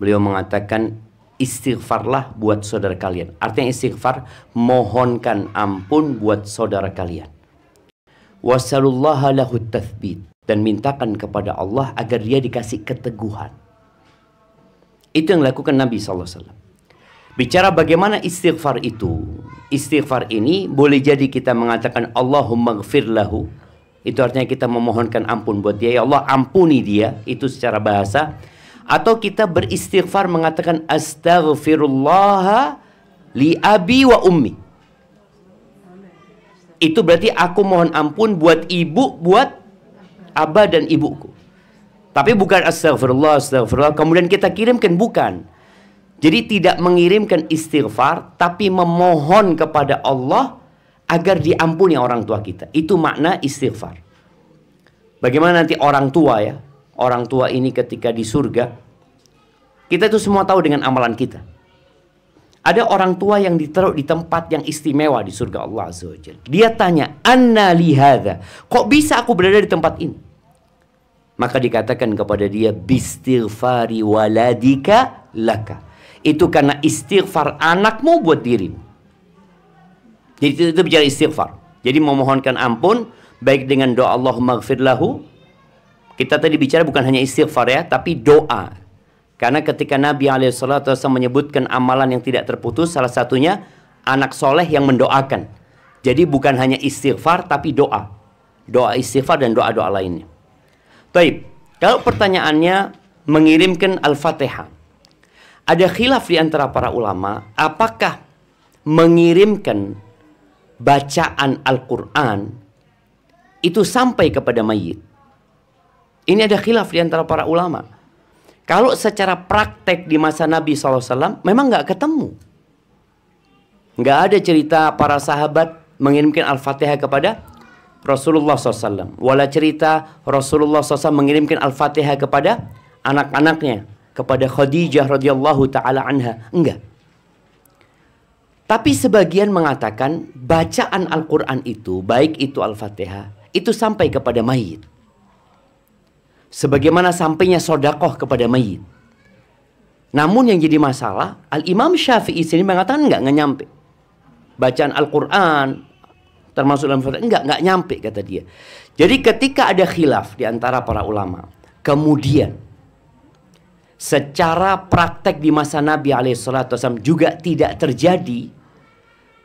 Beliau mengatakan istighfarlah buat saudara kalian. Artinya istighfar, mohonkan ampun buat saudara kalian. Wasalullaha lahu tathbit, dan mintakan kepada Allah agar dia dikasih keteguhan. Itu yang dilakukan Nabi SAW. Bicara bagaimana istighfar itu. Istighfar ini boleh jadi kita mengatakan Allahumma ghfir lahu. Itu artinya kita memohonkan ampun buat dia. Ya Allah, ampuni dia. Itu secara bahasa. Atau kita beristighfar mengatakan astaghfirullah li abi wa ummi. Itu berarti aku mohon ampun buat ibu, buat abah dan ibuku. Tapi bukan astagfirullah, astagfirullah, kemudian kita kirimkan, bukan. Jadi tidak mengirimkan istighfar, tapi memohon kepada Allah agar diampuni orang tua kita. Itu makna istighfar. Bagaimana nanti orang tua ya? Orang tua ini ketika di surga, kita itu semua tahu dengan amalan kita. Ada orang tua yang ditaruh di tempat yang istimewa di surga Allah Azza wa Jalla. Dia tanya, "Anna li hadza?" Kok bisa aku berada di tempat ini? Maka dikatakan kepada dia, "Bistighfari waladika laka." Itu karena istighfar anakmu buat dirimu. Jadi itu bicara istighfar. Jadi memohonkan ampun baik dengan doa Allahumma ghfir lahu. Kita tadi bicara bukan hanya istighfar ya, tapi doa. Karena ketika Nabi SAW menyebutkan amalan yang tidak terputus, salah satunya anak soleh yang mendoakan. Jadi bukan hanya istighfar, tapi doa. Doa istighfar dan doa-doa lainnya. Baik, kalau pertanyaannya mengirimkan Al-Fatihah. Ada khilaf di antara para ulama, apakah mengirimkan bacaan Al-Quran itu sampai kepada mayit? Ini ada khilaf di antara para ulama. Kalau secara praktek di masa Nabi SAW memang nggak ketemu. Nggak ada cerita para sahabat mengirimkan Al-Fatihah kepada Rasulullah SAW. Wala cerita Rasulullah SAW mengirimkan Al-Fatihah kepada anak-anaknya. Kepada Khadijah radhiyallahu ta'ala anha. Enggak. Tapi sebagian mengatakan bacaan Al-Quran itu, baik itu Al-Fatihah, itu sampai kepada mayit. Sebagaimana sampainya sodakoh kepada mayit. Namun yang jadi masalah, Al-Imam Syafi'i sini mengatakan enggak nyampe. Bacaan Al-Quran termasuk dalam Fatihah, enggak nyampe kata dia. Jadi ketika ada khilaf di antara para ulama, kemudian secara praktek di masa Nabi SAW juga tidak terjadi,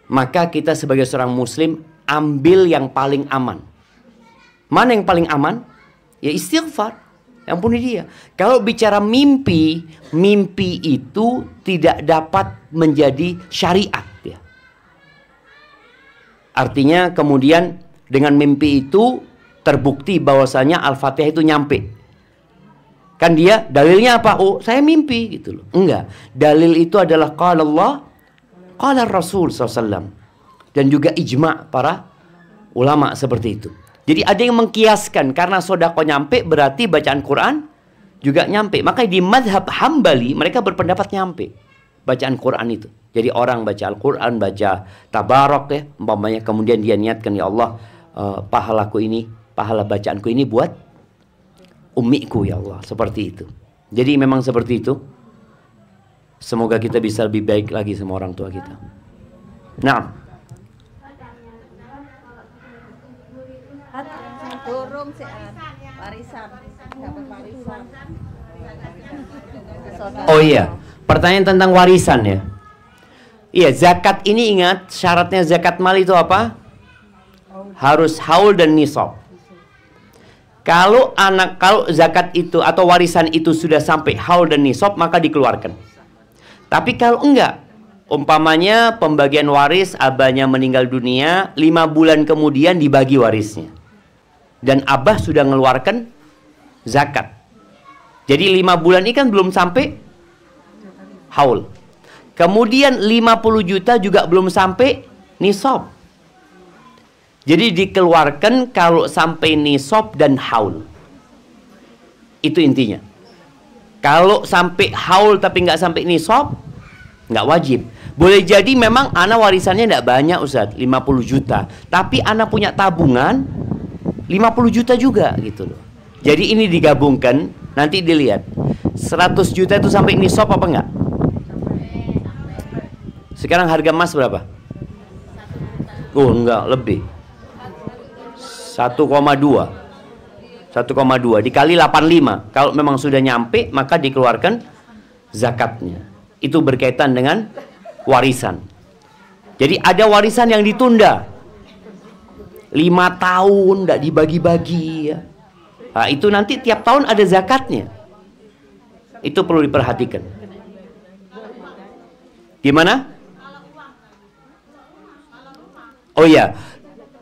maka kita sebagai seorang muslim ambil yang paling aman. Mana yang paling aman? Ya istighfar, ampuni dia. Kalau bicara mimpi, mimpi itu tidak dapat menjadi syariat ya. Artinya kemudian dengan mimpi itu terbukti bahwasanya Al-Fatihah itu nyampe. Kan dia dalilnya apa? Oh, saya mimpi gitu loh. Enggak. Dalil itu adalah qala Allah, qala Rasul SAW. Dan juga ijma' para ulama seperti itu. Jadi ada yang mengkiaskan karena sodako nyampe berarti bacaan Quran juga nyampe. Maka di madhab Hambali mereka berpendapat nyampe bacaan Quran itu. Jadi orang baca Al-Quran, baca tabarok ya, umpamanya kemudian dia niatkan, ya Allah, pahalaku ini, pahala bacaanku ini buat ummiku ya Allah, seperti itu. Jadi memang seperti itu. Semoga kita bisa lebih baik lagi sama orang tua kita. Nah, Durung sih warisan, dapat warisan. oh iya, pertanyaan tentang warisan ya. Iya, zakat ini ingat syaratnya zakat mal itu apa? Harus haul dan nisab. Kalau zakat itu atau warisan itu sudah sampai haul dan nisab, maka dikeluarkan. Tapi kalau enggak, umpamanya pembagian waris, abahnya meninggal dunia, 5 bulan kemudian dibagi warisnya. Dan abah sudah mengeluarkan zakat. Jadi 5 bulan ini kan belum sampai haul. Kemudian 50 juta juga belum sampai nisab. Jadi dikeluarkan kalau sampai nisab dan haul. Itu intinya. Kalau sampai haul tapi nggak sampai nisab, nggak wajib. Boleh jadi memang anak warisannya nggak banyak Ustaz, 50 juta. Tapi anak punya tabungan 50 juta juga gitu loh. Jadi ini digabungkan, nanti dilihat 100 juta itu sampai nisab apa enggak? Sekarang harga emas berapa? Oh enggak, lebih 1,2 dikali 85. Kalau memang sudah nyampe maka dikeluarkan zakatnya. Itu berkaitan dengan warisan. Jadi ada warisan yang ditunda 5 tahun tidak dibagi-bagi ya. Nah, itu nanti tiap tahun ada zakatnya. Itu perlu diperhatikan. Gimana? Oh ya,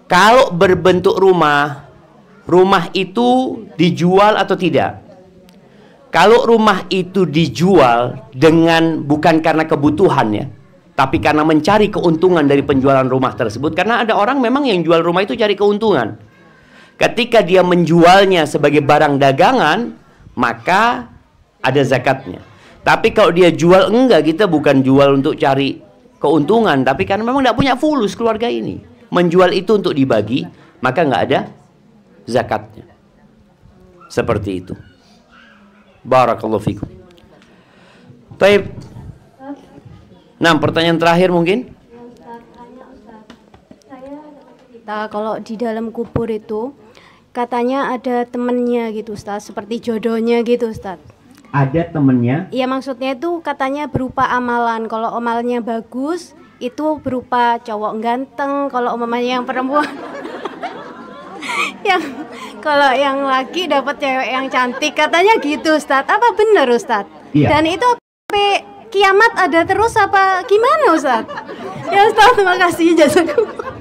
kalau berbentuk rumah itu dijual atau tidak? Kalau rumah itu dijual dengan bukan karena kebutuhan ya, tapi karena mencari keuntungan dari penjualan rumah tersebut. Karena ada orang memang yang jual rumah itu cari keuntungan. Ketika dia menjualnya sebagai barang dagangan, maka ada zakatnya. Tapi kalau dia jual enggak, kita bukan jual untuk cari keuntungan, tapi karena memang tidak punya fulus keluarga ini. Menjual itu untuk dibagi, maka nggak ada zakatnya. Seperti itu. Barakallahu fikum. Baik. Nah, pertanyaan terakhir mungkin. Kita kalau di dalam kubur itu katanya ada temennya gitu Ustaz, seperti jodohnya gitu Ustaz. Ada temennya? Iya, maksudnya itu katanya berupa amalan. Kalau amalnya bagus itu berupa cowok ganteng, kalau umpamanya yang perempuan yang kalau yang laki dapat cewek yang cantik, katanya gitu Ustaz. Apa benar Ustaz? Iya. Dan itu sampai kiamat ada terus apa gimana Ustaz? Ya Ustaz, terima kasih jazakumullah.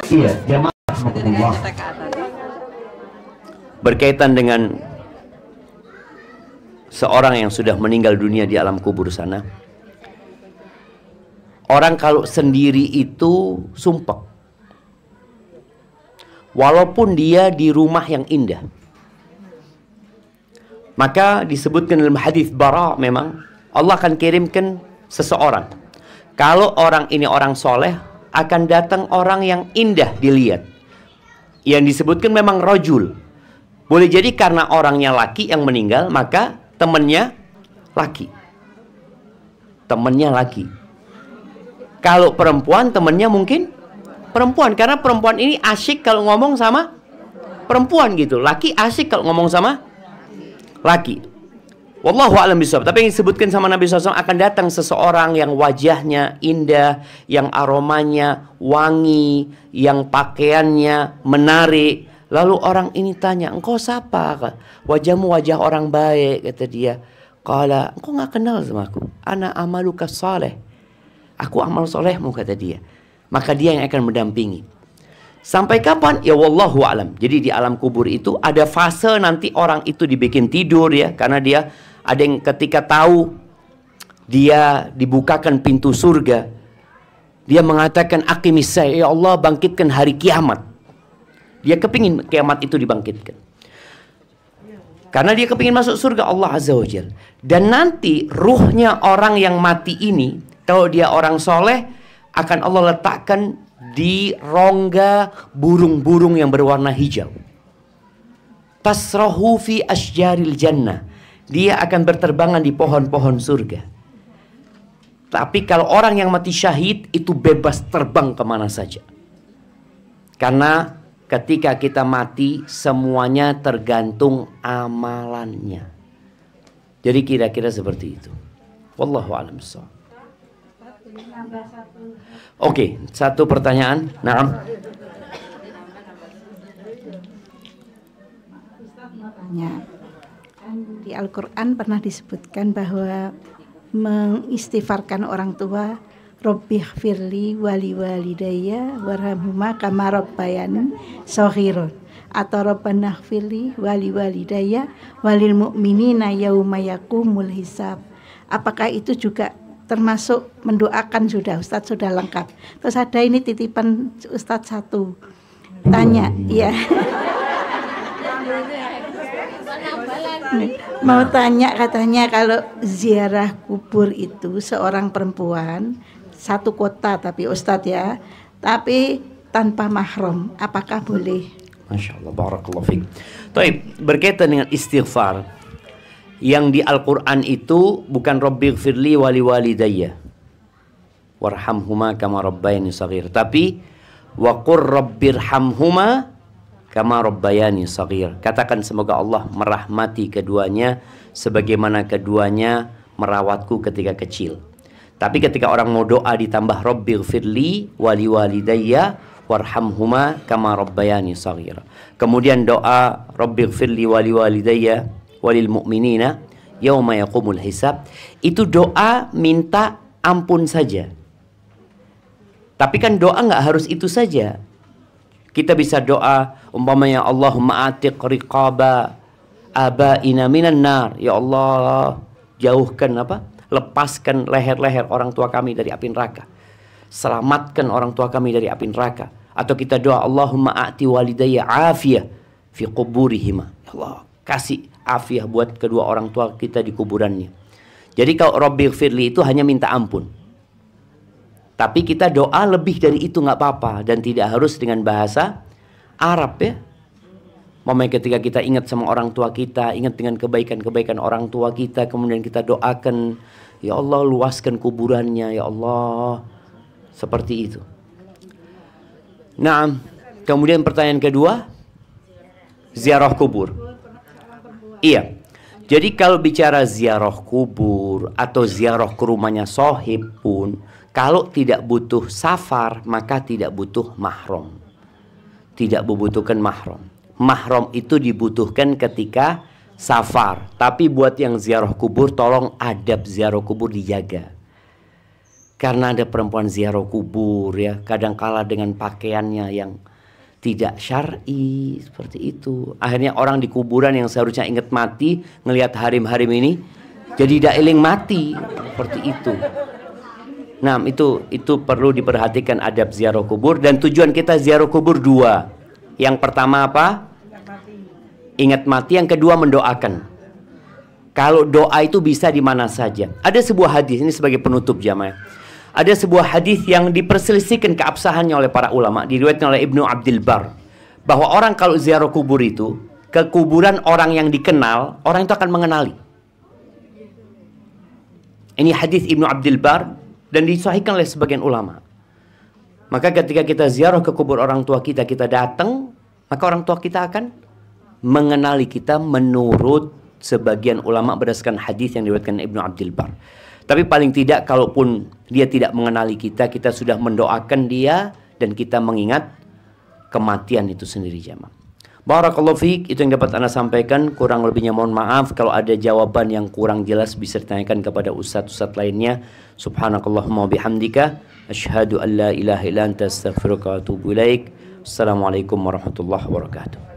Iya, jamaah berkaitan dengan seorang yang sudah meninggal dunia di alam kubur sana. Orang kalau sendiri itu sumpek, walaupun dia di rumah yang indah. Maka disebutkan dalam hadis Bara, memang Allah akan kirimkan seseorang. Kalau orang ini orang soleh, akan datang orang yang indah dilihat. Yang disebutkan memang rajul. Boleh jadi karena orangnya laki yang meninggal, maka temannya laki. Temannya laki. Kalau perempuan, temannya mungkin perempuan. Karena perempuan ini asyik kalau ngomong sama perempuan gitu. Laki asyik kalau ngomong sama laki. Wallahu a'lam bishawab. Tapi yang disebutkan sama Nabi SAW, akan datang seseorang yang wajahnya indah, yang aromanya wangi, yang pakaiannya menarik. Lalu orang ini tanya, engkau siapa? Wajahmu wajah orang baik, kata dia. Qala, engkau nggak kenal sama aku. Ana amaluka saleh. Aku amal solehmu, kata dia. Maka dia yang akan mendampingi. Sampai kapan? Ya wallahu a'lam. Jadi di alam kubur itu ada fase nanti orang itu dibikin tidur ya. Karena dia ada yang ketika tahu dia dibukakan pintu surga, dia mengatakan aqimis sa'a, ya Allah bangkitkan hari kiamat. Dia kepingin kiamat itu dibangkitkan. Karena dia kepingin masuk surga Allah Azza wa Jalla. Dan nanti ruhnya orang yang mati ini, kalau dia orang soleh, akan Allah letakkan di rongga burung-burung yang berwarna hijau. Tasrahu fi asjaril jannah. Dia akan berterbangan di pohon-pohon surga. Tapi kalau orang yang mati syahid, itu bebas terbang kemana saja. Karena ketika kita mati, semuanya tergantung amalannya. Jadi kira-kira seperti itu. Wallahu a'lam bishawab. Oke, satu pertanyaan. Naam. Di Al-Quran pernah disebutkan bahwa mengistighfarkan orang tua, Rabbighfirli wali walidayya warhamhuma kama rabbayani shaghira, atau Rabbanaghfirli wali walidayya walil mu'minina yauma yaqumul hisab. Apakah itu juga termasuk mendoakan? Sudah Ustadz sudah lengkap. Terus ada ini titipan Ustadz satu tanya, ya. Mau tanya, katanya kalau ziarah kubur itu seorang perempuan satu kota, tapi Ustadz ya, tapi tanpa mahram, apakah boleh? Masya Allah, barakallahu fiik. Taib, berkaitan dengan istighfar, yang di Al-Quran itu bukan Rabbighfirli wali walidayya. warhamhuma kama rabbayani shaghir. Tapi wa qur rabbirhamhuma kama rabbayani shaghir. Katakan semoga Allah merahmati keduanya sebagaimana keduanya merawatku ketika kecil. Tapi ketika orang mau doa ditambah rabbighfirli wali walidayya warhamhuma kama rabbayani shaghir. Kemudian doa rabbighfirli wali walidayya walil mu'minina yauma yaqumul hisab. Itu doa minta ampun saja. Tapi kan doa nggak harus itu saja. Kita bisa doa umpamanya Allahumma atiq riqaba abaina minan nar. Ya Allah, jauhkan lepaskan leher-leher orang tua kami dari api neraka. Selamatkan orang tua kami dari api neraka. Atau kita doa Allahumma a'ti walidayya afiyah fi quburihima. Ya Allah, kasih afiyah buat kedua orang tua kita di kuburannya. Jadi kalau rabbighfirli itu hanya minta ampun. Tapi kita doa lebih dari itu nggak apa-apa, dan tidak harus dengan bahasa Arab ya. Momennya ketika kita ingat sama orang tua kita, ingat dengan kebaikan-kebaikan orang tua kita, kemudian kita doakan, ya Allah luaskan kuburannya, ya Allah. Seperti itu. Nah, kemudian pertanyaan kedua, ziarah kubur. Iya. Jadi kalau bicara ziarah kubur atau ziarah ke rumahnya sohib pun, kalau tidak butuh safar, maka tidak butuh mahram. Tidak membutuhkan mahram. Mahram itu dibutuhkan ketika safar. Tapi buat yang ziarah kubur, tolong adab ziarah kubur dijaga. Karena ada perempuan ziarah kubur ya, kadangkala dengan pakaiannya yang tidak syar'i, seperti itu. Akhirnya orang di kuburan yang seharusnya ingat mati, ngelihat harim-harim ini, jadi dailing mati, seperti itu. Nah, itu perlu diperhatikan adab ziarah kubur. Dan tujuan kita ziarah kubur dua. Yang pertama apa? Ingat mati. Yang kedua mendoakan. Kalau doa itu bisa di mana saja. Ada sebuah hadis, ini sebagai penutup jamaah. Ada sebuah hadis yang diperselisihkan keabsahannya oleh para ulama, diriwayatkan oleh Ibnu Abdul Bar, bahwa orang kalau ziarah kubur itu, ke kuburan orang yang dikenal, orang itu akan mengenali. Ini hadis Ibnu Abdul Bar dan disahihkan oleh sebagian ulama. Maka ketika kita ziarah ke kubur orang tua kita, kita datang, maka orang tua kita akan mengenali kita menurut sebagian ulama berdasarkan hadis yang diriwayatkan Ibnu Abdul Bar. Tapi paling tidak kalaupun dia tidak mengenali kita, kita sudah mendoakan dia dan kita mengingat kematian itu sendiri jamaah. Barakallahu fiik, itu yang dapat Anda sampaikan. Kurang lebihnya mohon maaf. Kalau ada jawaban yang kurang jelas bisa ditanyakan kepada ustadz-ustadz lainnya. Subhanakallahumma bihamdika asyhadu an la ilaha illa anta astaghfiruka wa atubu ilaik. Assalamualaikum warahmatullahi wabarakatuh.